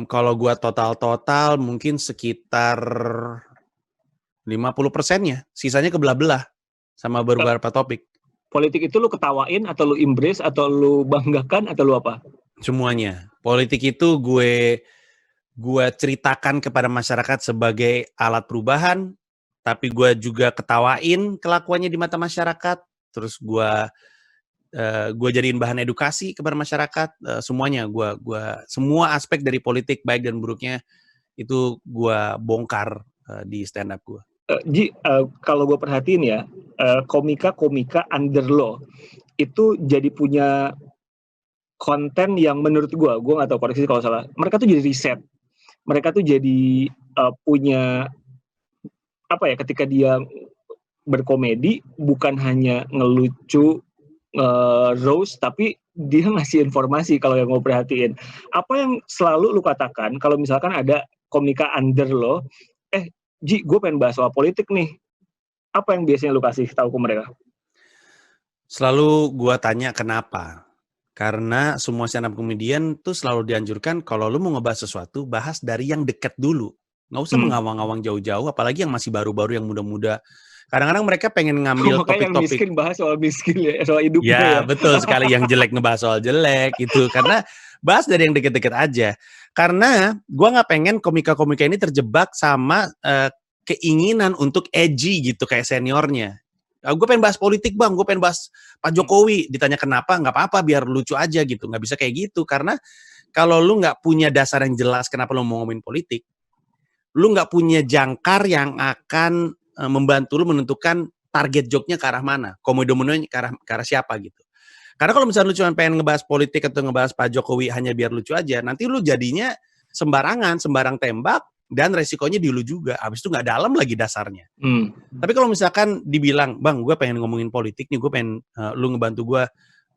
kalau gua total mungkin sekitar 50%-nya, sisanya kebelah-belah sama beberapa topik. Politik itu lu ketawain atau lu embrace atau lu banggakan atau lu apa? Semuanya. Politik itu gue ceritakan kepada masyarakat sebagai alat perubahan, tapi gue juga ketawain kelakuannya di mata masyarakat, terus gue jadiin bahan edukasi kepada masyarakat, semuanya semua aspek dari politik baik dan buruknya itu gue bongkar di stand up gue. Ji, kalau gue perhatiin ya, komika under lo itu jadi punya konten yang menurut gue nggak tahu koreksi kalau salah, mereka tuh jadi riset, mereka tuh jadi punya apa ya, ketika dia berkomedi bukan hanya ngelucu, roast, tapi dia ngasih informasi. Kalau yang mau perhatiin, apa yang selalu lu katakan kalau misalkan ada komika under lo, Ji, gue pengen bahas soal politik nih, apa yang biasanya lu kasih tahu ke mereka? Selalu gue tanya kenapa. Karena semua stand up comedian tuh selalu dianjurkan kalau lu mau ngebahas sesuatu, bahas dari yang dekat dulu. Nggak usah mengawang-awang jauh-jauh, apalagi yang masih baru-baru, yang muda-muda. Kadang-kadang mereka pengen ngambil topik-topik. Yang miskin bahas soal miskin ya, soal hidupnya ya. Ya, betul sekali. Yang jelek ngebahas soal jelek itu. Karena bahas dari yang deket-deket aja. Karena gue nggak pengen komika-komika ini terjebak sama keinginan untuk edgy gitu kayak seniornya. Gue pengen bahas politik bang, gue pengen bahas Pak Jokowi. Ditanya kenapa, nggak apa-apa, biar lucu aja gitu. Nggak bisa kayak gitu. Karena kalau lu nggak punya dasar yang jelas kenapa lu mau ngomongin politik, lu nggak punya jangkar yang akan membantu lu menentukan target joke-nya ke arah mana, komedo-komedonya ke arah siapa gitu. Karena kalau misalnya lu cuma pengen ngebahas politik atau ngebahas Pak Jokowi hanya biar lucu aja, nanti lu jadinya sembarang tembak, dan resikonya di lu juga. Habis itu nggak dalam lagi dasarnya. Tapi kalau misalkan dibilang, Bang, gue pengen ngomongin politik nih, gue pengen lu ngebantu gue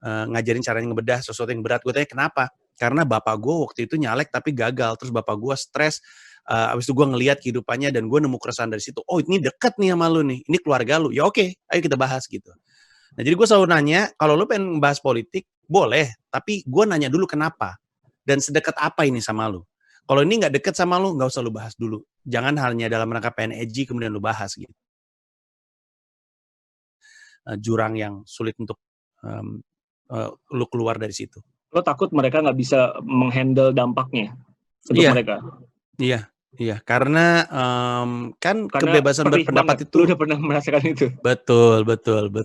ngajarin caranya ngebedah sesuatu yang berat. Gue tanya kenapa? Karena bapak gue waktu itu nyalek tapi gagal. Terus bapak gue stres. Habis itu gue ngelihat kehidupannya dan gue nemu keresahan dari situ. Oh, ini deket nih sama lu nih. Ini keluarga lu. Ya oke, ayo kita bahas gitu. Nah, jadi gue selalu nanya, kalau lu pengen bahas politik, boleh. Tapi gue nanya dulu kenapa. Dan sedekat apa ini sama lu. Kalau ini nggak deket sama lu, nggak usah lu bahas dulu. Jangan hanya dalam rangka pengen edgy kemudian lu bahas gitu. Jurang yang sulit untuk lu keluar dari situ. Lo takut mereka nggak bisa menghandle dampaknya untuk mereka? Iya, karena kebebasan berpendapat itu. Lu udah pernah merasakan itu? Betul.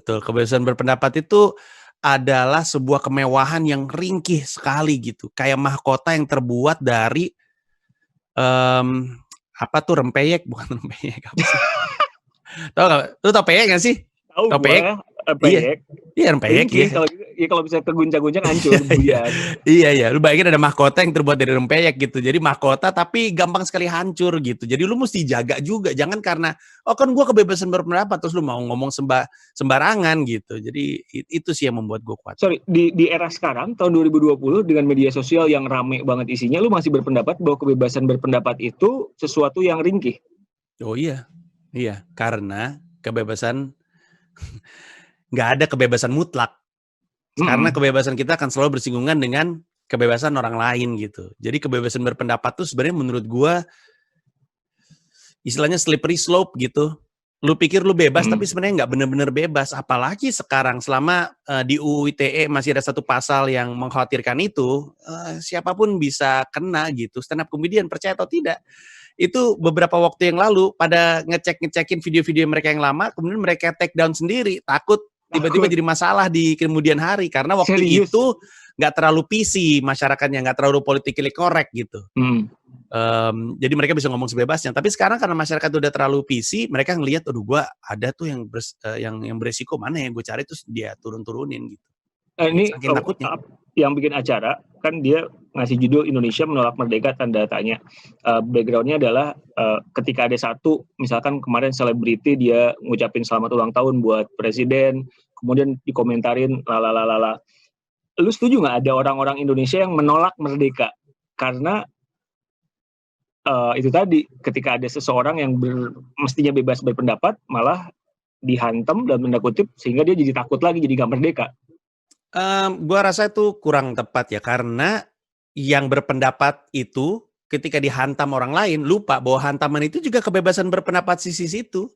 Kebebasan berpendapat itu adalah sebuah kemewahan yang ringkih sekali gitu. Kayak mahkota yang terbuat dari apa tuh rempeyek, bukan rempeyek apa sih? Tahu nggak? Lu tau peyek nggak sih? Tahu gue. Iya, rempeyek ya. Kalau bisa keguncang-guncang hancur. Iya. Lu bayangin ada mahkota yang terbuat dari rempeyek gitu. Jadi mahkota tapi gampang sekali hancur gitu. Jadi lu mesti jaga juga. Jangan karena kan gue kebebasan berpendapat terus lu mau ngomong sembarangan gitu. Jadi itu sih yang membuat gue kuat. Sorry, di era sekarang tahun 2020 dengan media sosial yang rame banget isinya, lu masih berpendapat bahwa kebebasan berpendapat itu sesuatu yang ringkih? Oh iya. Karena kebebasan nggak ada kebebasan mutlak. Karena kebebasan kita akan selalu bersinggungan dengan kebebasan orang lain gitu. Jadi kebebasan berpendapat tuh sebenarnya menurut gua istilahnya slippery slope gitu. Lu pikir lu bebas tapi sebenarnya nggak benar-benar bebas. Apalagi sekarang selama di UU ITE masih ada satu pasal yang mengkhawatirkan itu, siapapun bisa kena gitu. Stand up comedian, percaya atau tidak. Itu beberapa waktu yang lalu pada ngecekin video-video mereka yang lama, kemudian mereka take down sendiri, takut tiba-tiba jadi masalah di kemudian hari karena waktu itu nggak terlalu PC masyarakatnya, nggak terlalu politically correct gitu. Jadi mereka bisa ngomong sebebasnya. Tapi sekarang karena masyarakat udah terlalu PC, mereka ngelihat, aduh gue ada tuh yang beresiko mana ya gue cari terus dia turunin gitu. Ini yang bikin acara kan dia ngasih judul Indonesia menolak merdeka tanda tanya. Backgroundnya adalah ketika ada satu misalkan kemarin selebriti dia ngucapin selamat ulang tahun buat presiden, kemudian dikomentarin lalalala. Lu setuju nggak ada orang-orang Indonesia yang menolak merdeka karena itu tadi ketika ada seseorang yang mestinya bebas berpendapat malah dihantam dan tanda kutip sehingga dia jadi takut lagi jadi nggak merdeka? Gua rasa itu kurang tepat ya, karena yang berpendapat itu ketika dihantam orang lain lupa bahwa hantaman itu juga kebebasan berpendapat sisi situ.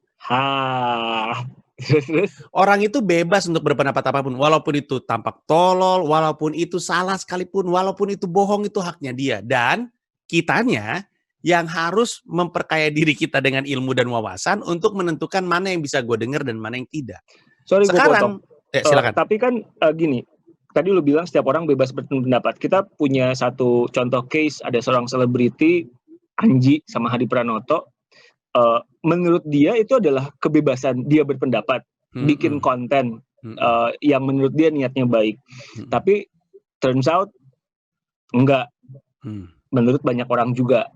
Orang itu bebas untuk berpendapat apapun, walaupun itu tampak tolol, walaupun itu salah sekalipun, walaupun itu bohong, itu haknya dia. Dan kitanya yang harus memperkaya diri kita dengan ilmu dan wawasan untuk menentukan mana yang bisa gue dengar dan mana yang tidak. Sorry, sekarang silakan. Tapi kan gini, tadi lu bilang setiap orang bebas berpendapat. Kita punya satu contoh case, ada seorang selebriti, Anji sama Hadi Pranoto. Menurut dia itu adalah kebebasan dia berpendapat, bikin konten yang menurut dia niatnya baik. Tapi turns out enggak. Menurut banyak orang juga.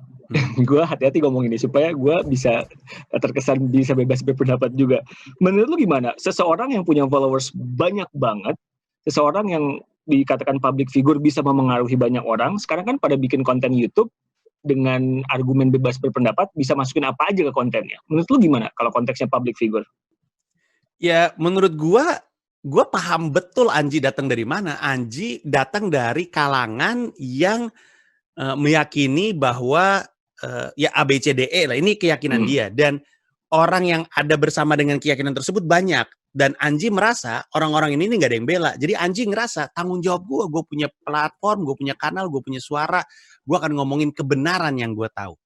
Gue hati-hati ngomong ini supaya gue bisa terkesan bisa bebas berpendapat juga. Menurut lu gimana? Seseorang yang punya followers banyak banget, seseorang yang dikatakan public figure bisa memengaruhi banyak orang, sekarang kan pada bikin konten YouTube dengan argumen bebas berpendapat bisa masukin apa aja ke kontennya. Menurut lu gimana kalau konteksnya public figure? Ya menurut gue paham betul Anji datang dari mana. Anji datang dari kalangan yang meyakini bahwa ya ABCDE lah, ini keyakinan dia, dan orang yang ada bersama dengan keyakinan tersebut banyak, dan Anji merasa orang-orang ini nggak ada yang bela. Jadi Anji ngerasa tanggung jawab gue punya platform, gue punya kanal, gue punya suara, gue akan ngomongin kebenaran yang gue tahu.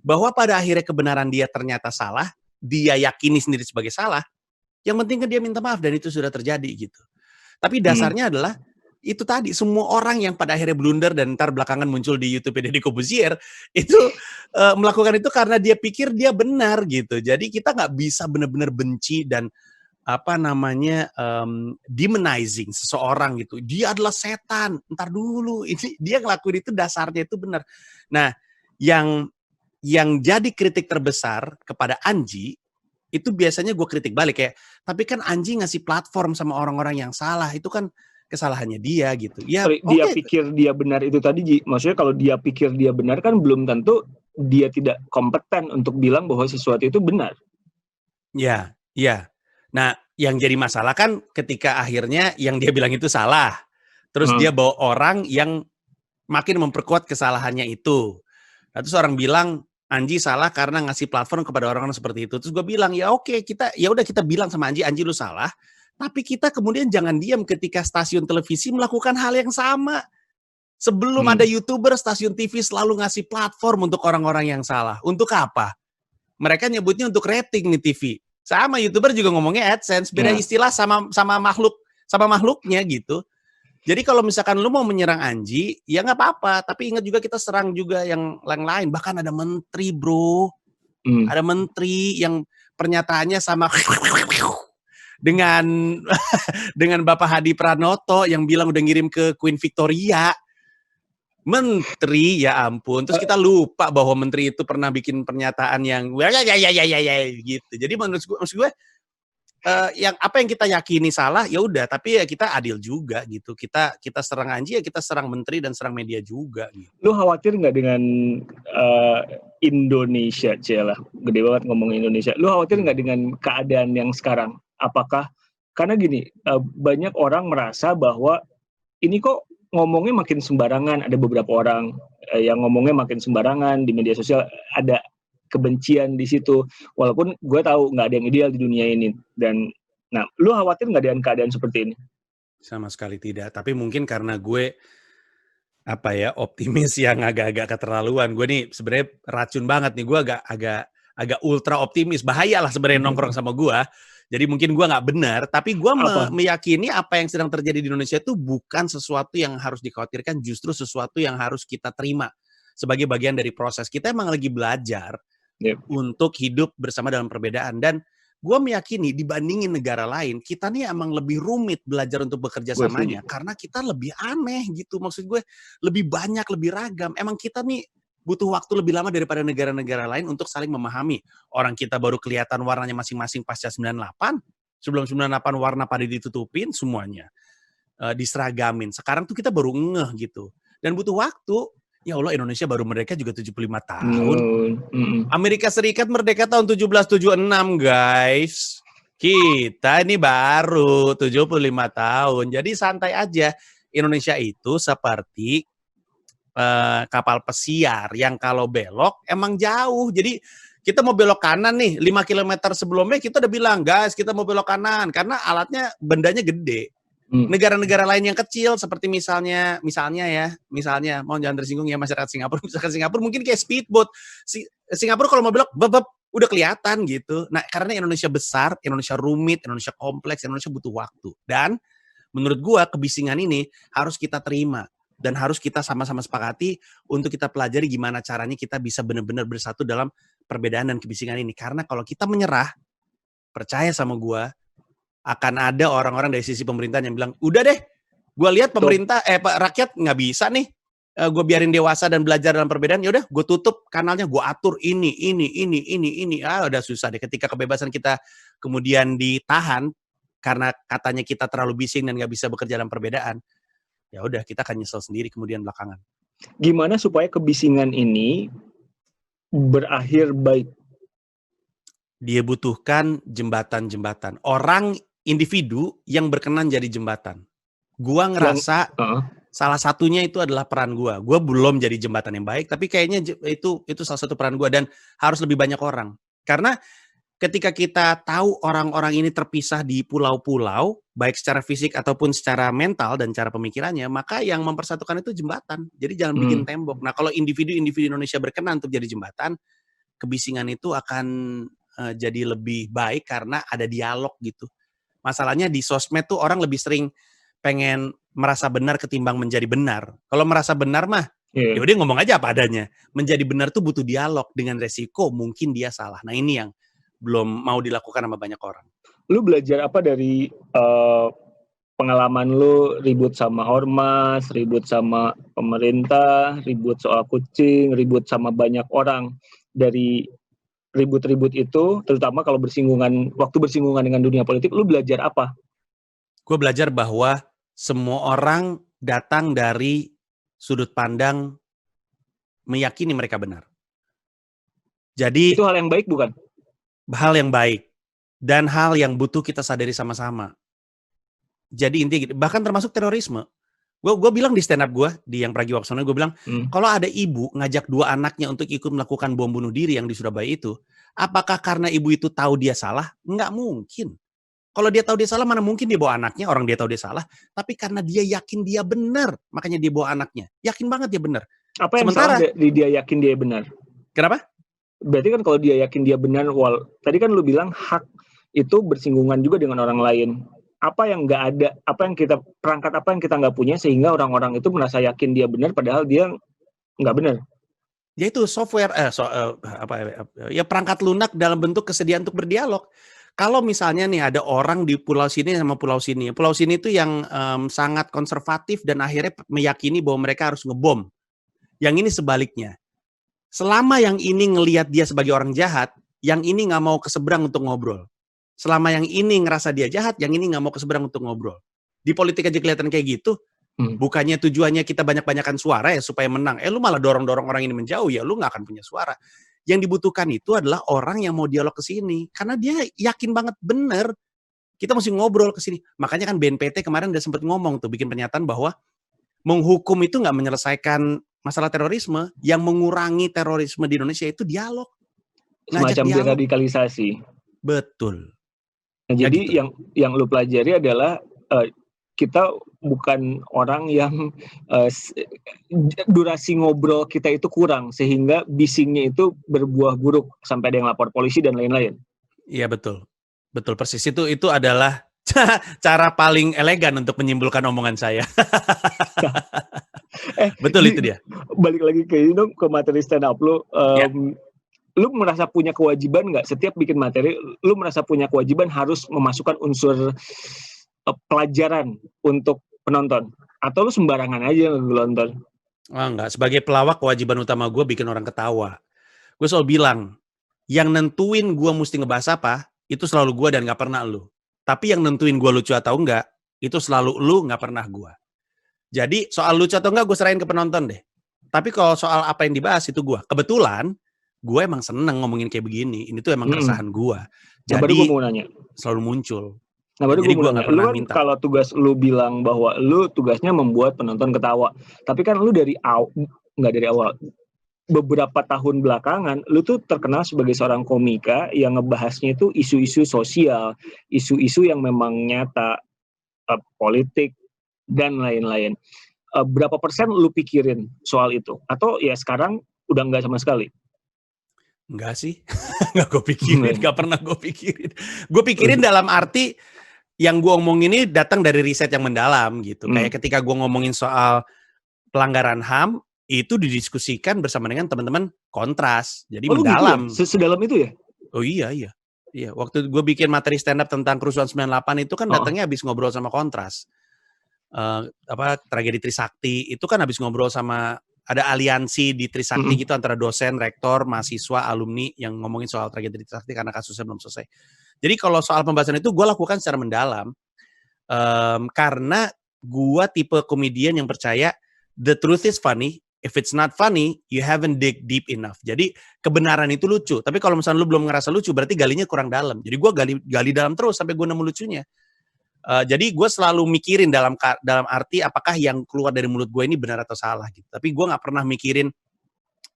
Bahwa pada akhirnya kebenaran dia ternyata salah, dia yakini sendiri sebagai salah, yang penting kan dia minta maaf dan itu sudah terjadi gitu. Tapi dasarnya adalah itu tadi, semua orang yang pada akhirnya blunder dan ntar belakangan muncul di YouTube Deddy Corbuzier itu melakukan itu karena dia pikir dia benar gitu. Jadi kita nggak bisa benar-benar benci dan demonizing seseorang gitu. Dia adalah setan. Ntar dulu, ini dia ngelakuin itu dasarnya itu benar. Nah, yang jadi kritik terbesar kepada Anji itu biasanya gue kritik balik kayak, tapi kan Anji ngasih platform sama orang-orang yang salah, itu kan kesalahannya dia gitu. Ya, Dia pikir dia benar itu tadi, Ji. Maksudnya kalau dia pikir dia benar kan belum tentu dia tidak kompeten untuk bilang bahwa sesuatu itu benar. Ya. Nah, yang jadi masalah kan ketika akhirnya yang dia bilang itu salah. Terus dia bawa orang yang makin memperkuat kesalahannya itu. Nah, terus orang bilang Anji salah karena ngasih platform kepada orang-orang seperti itu. Terus gue bilang, ya oke, kita bilang sama Anji lu salah. Tapi kita kemudian jangan diam ketika stasiun televisi melakukan hal yang sama. Sebelum ada YouTuber, stasiun TV selalu ngasih platform untuk orang-orang yang salah. Untuk apa? Mereka nyebutnya untuk rating nih TV. Sama YouTuber juga ngomongnya AdSense. Beda istilah sama makhluknya gitu. Jadi kalau misalkan lu mau menyerang Anji, ya nggak apa-apa. Tapi ingat juga kita serang juga yang lain. Bahkan ada menteri, bro. Ada menteri yang pernyataannya sama dengan Bapak Hadi Pranoto yang bilang udah ngirim ke Queen Victoria. Menteri, ya ampun. Terus kita lupa bahwa menteri itu pernah bikin pernyataan yang ya gitu. Jadi maksud gue yang apa yang kita yakini salah ya udah, tapi ya kita adil juga gitu. Kita serang Anji ya kita serang menteri dan serang media juga gitu. Lu khawatir nggak dengan Indonesia, Cela? Gede banget ngomong Indonesia. Lu khawatir nggak dengan keadaan yang sekarang? Apakah karena gini, banyak orang merasa bahwa ini kok ngomongnya makin sembarangan. Ada beberapa orang yang ngomongnya makin sembarangan di media sosial, ada kebencian di situ, walaupun gue tahu nggak ada yang ideal di dunia ini. Dan nah, lu khawatir nggak dengan keadaan seperti ini? Sama sekali tidak, tapi mungkin karena gue optimis yang agak-agak keterlaluan. Gue nih sebenarnya racun banget nih, gue agak ultra optimis, bahaya lah sebenarnya nongkrong sama gue. Jadi mungkin gue nggak benar, tapi gue meyakini apa yang sedang terjadi di Indonesia itu bukan sesuatu yang harus dikhawatirkan, justru sesuatu yang harus kita terima sebagai bagian dari proses. Kita emang lagi belajar untuk hidup bersama dalam perbedaan. Dan gue meyakini dibandingin negara lain, kita nih emang lebih rumit belajar untuk bekerja samanya. Karena kita lebih aneh gitu. Maksud gue lebih banyak, lebih ragam. Emang kita nih butuh waktu lebih lama daripada negara-negara lain untuk saling memahami. Orang kita baru kelihatan warnanya masing-masing pasca 98. Sebelum 98 warna pada ditutupin semuanya. Diseragamin. Sekarang tuh kita baru ngeh gitu. Dan butuh waktu. Ya Allah, Indonesia baru merdeka juga 75 tahun. Amerika Serikat merdeka tahun 1776, guys. Kita ini baru 75 tahun. Jadi santai aja. Indonesia itu seperti kapal pesiar yang kalau belok emang jauh. Jadi kita mau belok kanan nih, 5 km sebelumnya kita udah bilang, guys, kita mau belok kanan. Karena alatnya, bendanya gede. Negara-negara lain yang kecil seperti misalnya mohon jangan tersinggung ya masyarakat Singapura. Misalkan Singapura mungkin kayak speedboat. Singapura kalau mau belok udah kelihatan gitu. Nah, karena Indonesia besar, Indonesia rumit, Indonesia kompleks, Indonesia butuh waktu. Dan menurut gua kebisingan ini harus kita terima dan harus kita sama-sama sepakati untuk kita pelajari gimana caranya kita bisa benar-benar bersatu dalam perbedaan dan kebisingan ini. Karena kalau kita menyerah, percaya sama gua, akan ada orang-orang dari sisi pemerintahan yang bilang, udah deh, gue lihat rakyat nggak bisa nih, gue biarin dewasa dan belajar dalam perbedaan, yaudah gue tutup kanalnya, gue atur ini, udah susah deh. Ketika kebebasan kita kemudian ditahan, karena katanya kita terlalu bising dan nggak bisa bekerja dalam perbedaan, ya udah kita akan nyesel sendiri kemudian belakangan. Gimana supaya kebisingan ini berakhir baik? Dia butuhkan jembatan-jembatan. Orang individu yang berkenan jadi jembatan. Gua ngerasa salah satunya itu adalah peran gua. Gua belum jadi jembatan yang baik, tapi kayaknya itu salah satu peran gua dan harus lebih banyak orang. Karena ketika kita tahu orang-orang ini terpisah di pulau-pulau, baik secara fisik ataupun secara mental dan cara pemikirannya, maka yang mempersatukan itu jembatan. Jadi jangan bikin tembok. Nah, kalau individu-individu Indonesia berkenan untuk jadi jembatan, kebisingan itu akan jadi lebih baik karena ada dialog gitu. Masalahnya di sosmed tuh orang lebih sering pengen merasa benar ketimbang menjadi benar. Kalau merasa benar mah, ya udah ngomong aja apa adanya. Menjadi benar tuh butuh dialog dengan resiko mungkin dia salah. Nah ini yang belum mau dilakukan sama banyak orang. Lu belajar apa dari pengalaman lu ribut sama ormas, ribut sama pemerintah, ribut soal kucing, ribut sama banyak orang. Dari ribut-ribut itu, terutama kalau waktu bersinggungan dengan dunia politik, lu belajar apa? Gue belajar bahwa semua orang datang dari sudut pandang meyakini mereka benar. Jadi Itu hal yang baik bukan? hal yang baik dan hal yang butuh kita sadari sama-sama. Jadi intinya gitu. Bahkan termasuk terorisme. Gue bilang di stand up gue di yang Pragiwaksono, gue bilang kalau ada ibu ngajak 2 anaknya untuk ikut melakukan bom bunuh diri yang di Surabaya itu, apakah karena ibu itu tahu dia salah? Nggak mungkin. Kalau dia tahu dia salah, mana mungkin dia bawa anaknya, orang dia tahu dia salah, tapi karena dia yakin dia benar, makanya dia bawa anaknya. Yakin banget dia benar. Apa yang salah dia yakin dia benar? Kenapa? Berarti kan kalau dia yakin dia benar, tadi kan lu bilang hak itu bersinggungan juga dengan orang lain. Apa yang nggak ada, perangkat apa yang kita nggak punya sehingga orang-orang itu merasa yakin dia benar padahal dia nggak benar? Ya itu software, perangkat lunak dalam bentuk kesediaan untuk berdialog. Kalau misalnya nih ada orang di pulau sini sama pulau sini itu yang sangat konservatif dan akhirnya meyakini bahwa mereka harus ngebom. Yang ini sebaliknya. Selama yang ini ngelihat dia sebagai orang jahat, yang ini nggak mau keseberang untuk ngobrol. Selama yang ini ngerasa dia jahat, yang ini nggak mau keseberang untuk ngobrol. Di politik aja kelihatan kayak gitu. Bukannya tujuannya kita banyak-banyakan suara ya supaya menang. Lu malah dorong-dorong orang ini menjauh, ya lu nggak akan punya suara. Yang dibutuhkan itu adalah orang yang mau dialog ke sini. Karena dia yakin banget bener. Kita mesti ngobrol ke sini. Makanya kan BNPT kemarin udah sempat ngomong tuh, bikin pernyataan bahwa menghukum itu nggak menyelesaikan masalah terorisme. Yang mengurangi terorisme di Indonesia itu dialog. Semacam deradikalisasi. Betul. Nah, jadi gitu. yang lu pelajari adalah kita bukan orang yang durasi ngobrol kita itu kurang sehingga bisingnya itu berbuah buruk sampai ada yang lapor polisi dan lain-lain. Iya betul persis itu adalah cara paling elegan untuk menyimpulkan omongan saya. Betul itu dia. Balik lagi ke materi stand up lu. Lu merasa punya kewajiban nggak setiap bikin materi? Lu merasa punya kewajiban harus memasukkan unsur pelajaran untuk penonton, atau lu sembarangan aja nonton? Enggak, sebagai pelawak kewajiban utama gue bikin orang ketawa. Gue selalu bilang, yang nentuin gue mesti ngebahas apa, itu selalu gue dan gak pernah lu. Tapi yang nentuin gue lucu atau enggak, itu selalu lu, gak pernah gue. Jadi soal lucu atau enggak gue serahin ke penonton deh. Tapi kalau soal apa yang dibahas itu gue. Kebetulan, gue emang seneng ngomongin kayak begini. Ini tuh emang keresahan gue. Jadi baru gue mau nanya. Selalu muncul. Nah, baru gue nanya, lu kan minta. Kalau tugas lu bilang bahwa lu tugasnya membuat penonton ketawa, tapi kan lu nggak dari awal, beberapa tahun belakangan, lu tuh terkenal sebagai seorang komika yang ngebahasnya itu isu-isu sosial, isu-isu yang memang nyata, politik dan lain-lain. Berapa persen lu pikirin soal itu? Atau ya sekarang udah nggak sama sekali? Enggak sih, nggak gue pikirin, nggak pernah gue pikirin. Gue pikirin dalam arti yang gue omongin ini datang dari riset yang mendalam gitu. Kayak ketika gue ngomongin soal pelanggaran HAM, itu didiskusikan bersama dengan teman-teman Kontras. Jadi mendalam. Gitu ya? Sedalam itu ya? Oh iya. Waktu gue bikin materi stand up tentang kerusuhan 98 itu kan datangnya habis ngobrol sama Kontras. Tragedi Trisakti itu kan habis ngobrol sama, ada aliansi di Trisakti gitu antara dosen, rektor, mahasiswa, alumni yang ngomongin soal tragedi Trisakti karena kasusnya belum selesai. Jadi kalau soal pembahasan itu gue lakukan secara mendalam karena gue tipe komedian yang percaya the truth is funny, if it's not funny you haven't dig deep enough. Jadi kebenaran itu lucu, tapi kalau misalnya lu belum ngerasa lucu berarti galinya kurang dalam. Jadi gue gali dalam terus sampai gue nemu lucunya. Jadi gue selalu mikirin dalam arti apakah yang keluar dari mulut gue ini benar atau salah gitu. Tapi gue nggak pernah mikirin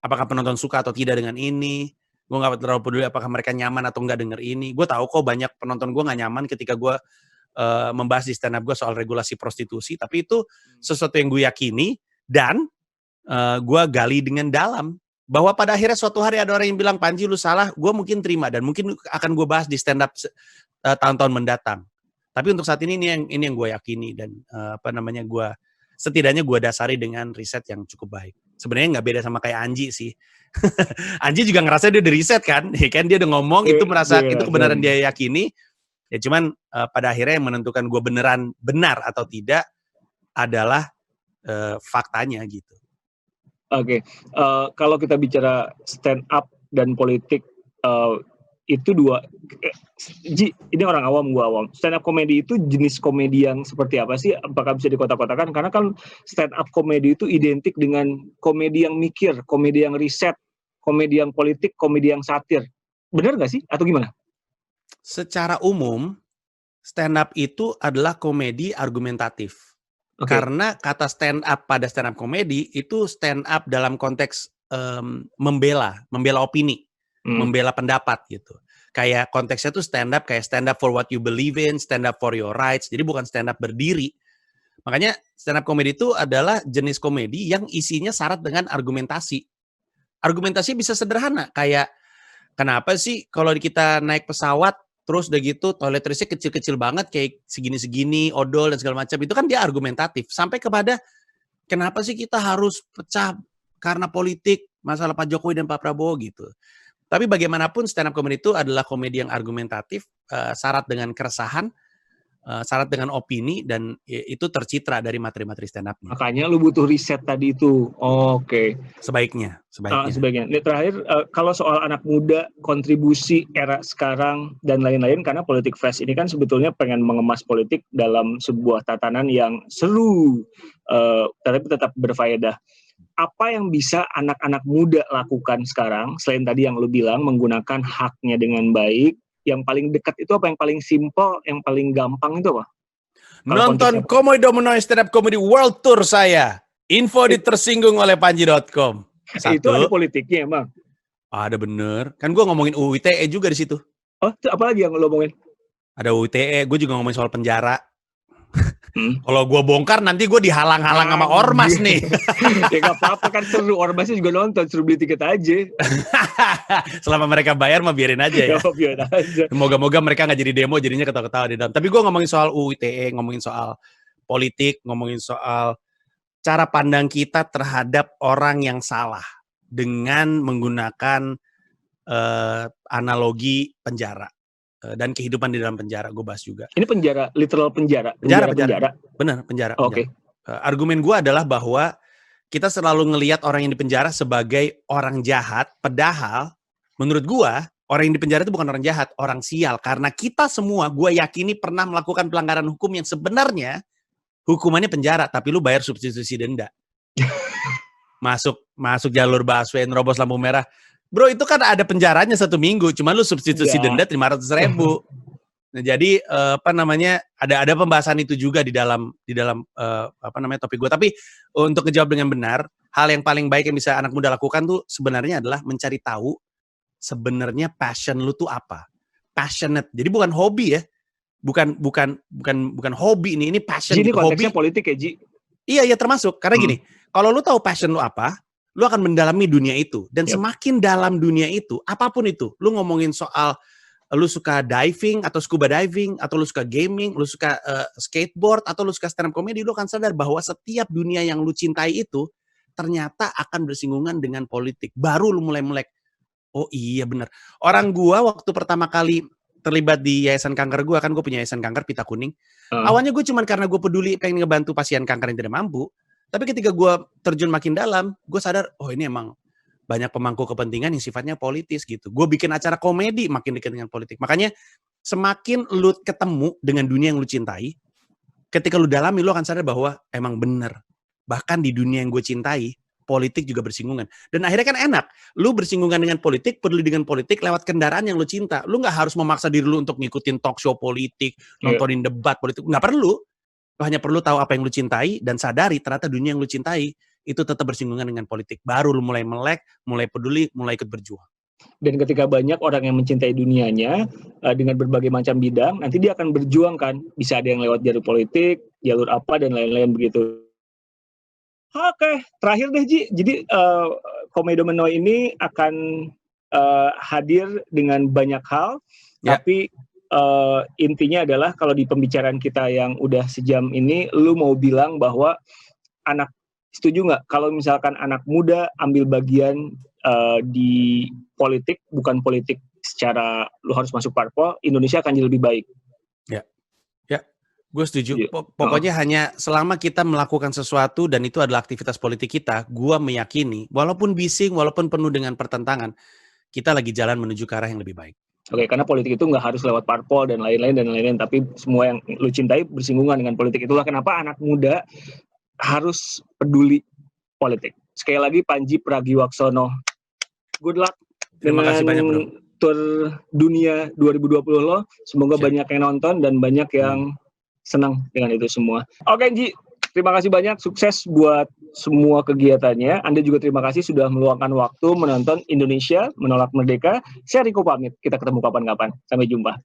apakah penonton suka atau tidak dengan ini. Gue gak terlalu peduli apakah mereka nyaman atau enggak denger ini. Gue tahu kok banyak penonton gue gak nyaman ketika gue membahas di stand up gue soal regulasi prostitusi. Tapi itu sesuatu yang gue yakini dan gue gali dengan dalam. Bahwa pada akhirnya suatu hari ada orang yang bilang, Panji lu salah, gue mungkin terima. Dan mungkin akan gue bahas di stand up tahun-tahun mendatang. Tapi untuk saat ini yang gue yakini. Dan setidaknya gue dasari dengan riset yang cukup baik. Sebenarnya gak beda sama kayak Anji sih. Anji juga ngerasa dia udah riset kan, ya kan dia udah ngomong itu merasa itu kebenaran dia yakini, Ya cuman pada akhirnya yang menentukan gue beneran benar atau tidak adalah faktanya gitu. Oke, kalau kita bicara stand up dan politik, itu dua. Ji, ini orang awam, gua awam. Stand up komedi itu jenis komedi yang seperti apa sih? Apakah bisa dikotak-kotakan? Karena kan stand up komedi itu identik dengan komedi yang mikir, komedi yang riset, komedi yang politik, komedi yang satir. Benar nggak sih? Atau gimana? Secara umum, stand up itu adalah komedi argumentatif. Karena kata stand up pada stand up komedi itu stand up dalam konteks membela opini, membela pendapat gitu. Kayak konteksnya tuh stand up kayak stand up for what you believe in, stand up for your rights. Jadi bukan stand up berdiri. Makanya stand up komedi itu adalah jenis komedi yang isinya syarat dengan argumentasi. Argumentasi bisa sederhana kayak kenapa sih kalau kita naik pesawat terus udah gitu toiletrisnya kecil-kecil banget kayak segini-segini, odol dan segala macam. Itu kan dia argumentatif. Sampai kepada kenapa sih kita harus pecah karena politik, masalah Pak Jokowi dan Pak Prabowo gitu. Tapi bagaimanapun stand up comedy itu adalah komedi yang argumentatif, syarat dengan keresahan, syarat dengan opini, dan itu tercitra dari materi-materi stand up-nya. Makanya lu butuh riset tadi itu. Oke. Sebaiknya. Ini terakhir, kalau soal anak muda, kontribusi era sekarang dan lain-lain, karena Politik Fest ini kan sebetulnya pengen mengemas politik dalam sebuah tatanan yang seru, tapi tetap berfaedah. Apa yang bisa anak-anak muda lakukan sekarang, selain tadi yang lu bilang, menggunakan haknya dengan baik, yang paling dekat itu apa, yang paling simple, yang paling gampang itu apa? Nonton Komodo Menoi Stand Up Comedy World Tour saya. Info di tersinggung oleh panji.com. Itu ada politiknya emang? Ada bener. Kan gue ngomongin UU ITE juga di situ. Oh, apa lagi yang lo ngomongin? Ada UU ITE, gue juga ngomongin soal penjara. Kalau gue bongkar nanti gue dihalang-halang sama ormas nih. Ya gak apa-apa kan, seru, ormasnya juga nonton, suruh beli tiket aja. Selama mereka bayar mah biarin aja ya. Biarin aja. Moga-moga mereka gak jadi demo, jadinya ketawa-ketawa di dalam. Tapi gue ngomongin soal UU ITE, ngomongin soal politik, ngomongin soal cara pandang kita terhadap orang yang salah dengan menggunakan analogi penjara. Dan kehidupan di dalam penjara, gue bahas juga. Ini penjara, literal penjara? Benar, penjara. Oke. Argumen gue adalah bahwa kita selalu ngelihat orang yang di penjara sebagai orang jahat, padahal menurut gue, orang yang di penjara itu bukan orang jahat, orang sial. Karena kita semua, gue yakini pernah melakukan pelanggaran hukum yang sebenarnya hukumannya penjara, tapi lu bayar substitusi denda. Masuk jalur busway, nerobos lampu merah. Bro, itu kan ada penjaranya 1 minggu, cuma lu substitusi denda 500.000. Nah, jadi ada pembahasan itu juga di dalam topik gue. Tapi untuk ngejawab dengan benar, hal yang paling baik yang bisa anak muda lakukan tuh sebenarnya adalah mencari tahu sebenarnya passion lu tuh apa. Passionate. Jadi bukan hobi ya. Bukan hobi ini passion. Jadi gitu. konteksnya Hobi. politik ya, Ji? Iya termasuk. Karena gini, kalau lu tahu passion lu apa, lu akan mendalami dunia itu. Dan semakin dalam dunia itu, apapun itu, lu ngomongin soal lu suka diving atau scuba diving, atau lu suka gaming, lu suka skateboard, atau lu suka stand up comedy, lu akan sadar bahwa setiap dunia yang lu cintai itu ternyata akan bersinggungan dengan politik. Baru lu mulai melek, oh iya benar. Orang gua waktu pertama kali terlibat di yayasan kanker gua, kan gue punya yayasan kanker Pita Kuning. Awalnya gue cuman karena gue peduli pengen ngebantu pasien kanker yang tidak mampu. Tapi ketika gue terjun makin dalam, gue sadar, oh ini emang banyak pemangku kepentingan yang sifatnya politis gitu. Gue bikin acara komedi makin dekat dengan politik. Makanya semakin lu ketemu dengan dunia yang lu cintai, ketika lu dalami, lu akan sadar bahwa emang bener. Bahkan di dunia yang gue cintai, politik juga bersinggungan. Dan akhirnya kan enak. Lu bersinggungan dengan politik, peduli dengan politik lewat kendaraan yang lu cinta. Lu gak harus memaksa diri lu untuk ngikutin talk show politik, nontonin debat politik. Gak perlu. Lu hanya perlu tahu apa yang lu cintai dan sadari ternyata dunia yang lu cintai itu tetap bersinggungan dengan politik. Baru lu mulai melek, mulai peduli, mulai ikut berjuang. Dan ketika banyak orang yang mencintai dunianya dengan berbagai macam bidang, nanti dia akan berjuang kan. Bisa ada yang lewat jalur politik, jalur apa, dan lain-lain begitu. Oke, terakhir deh Ji. Jadi Komodo Menoi ini akan hadir dengan banyak hal, tapi intinya adalah kalau di pembicaraan kita yang udah sejam ini, lu mau bilang bahwa setuju nggak kalau misalkan anak muda ambil bagian di politik, bukan politik secara lu harus masuk parpol, Indonesia akan jadi lebih baik? Ya, gue setuju. Iya. Pokoknya hanya selama kita melakukan sesuatu dan itu adalah aktivitas politik kita, gue meyakini, walaupun bising, walaupun penuh dengan pertentangan, kita lagi jalan menuju ke arah yang lebih baik. Oke, karena politik itu nggak harus lewat parpol dan lain-lain, tapi semua yang lu cintai bersinggungan dengan politik. Itulah kenapa anak muda harus peduli politik. Sekali lagi, Panji Pragiwaksono, good luck Terima dengan kasih banyak, bro. Tour Dunia 2020 lo. Semoga Siap. banyak yang nonton dan banyak yang senang dengan itu semua. Oke, Ji. Terima kasih banyak, sukses buat semua kegiatannya. Anda juga terima kasih sudah meluangkan waktu menonton Indonesia Menolak Merdeka. Saya Riko pamit, kita ketemu kapan-kapan. Sampai jumpa.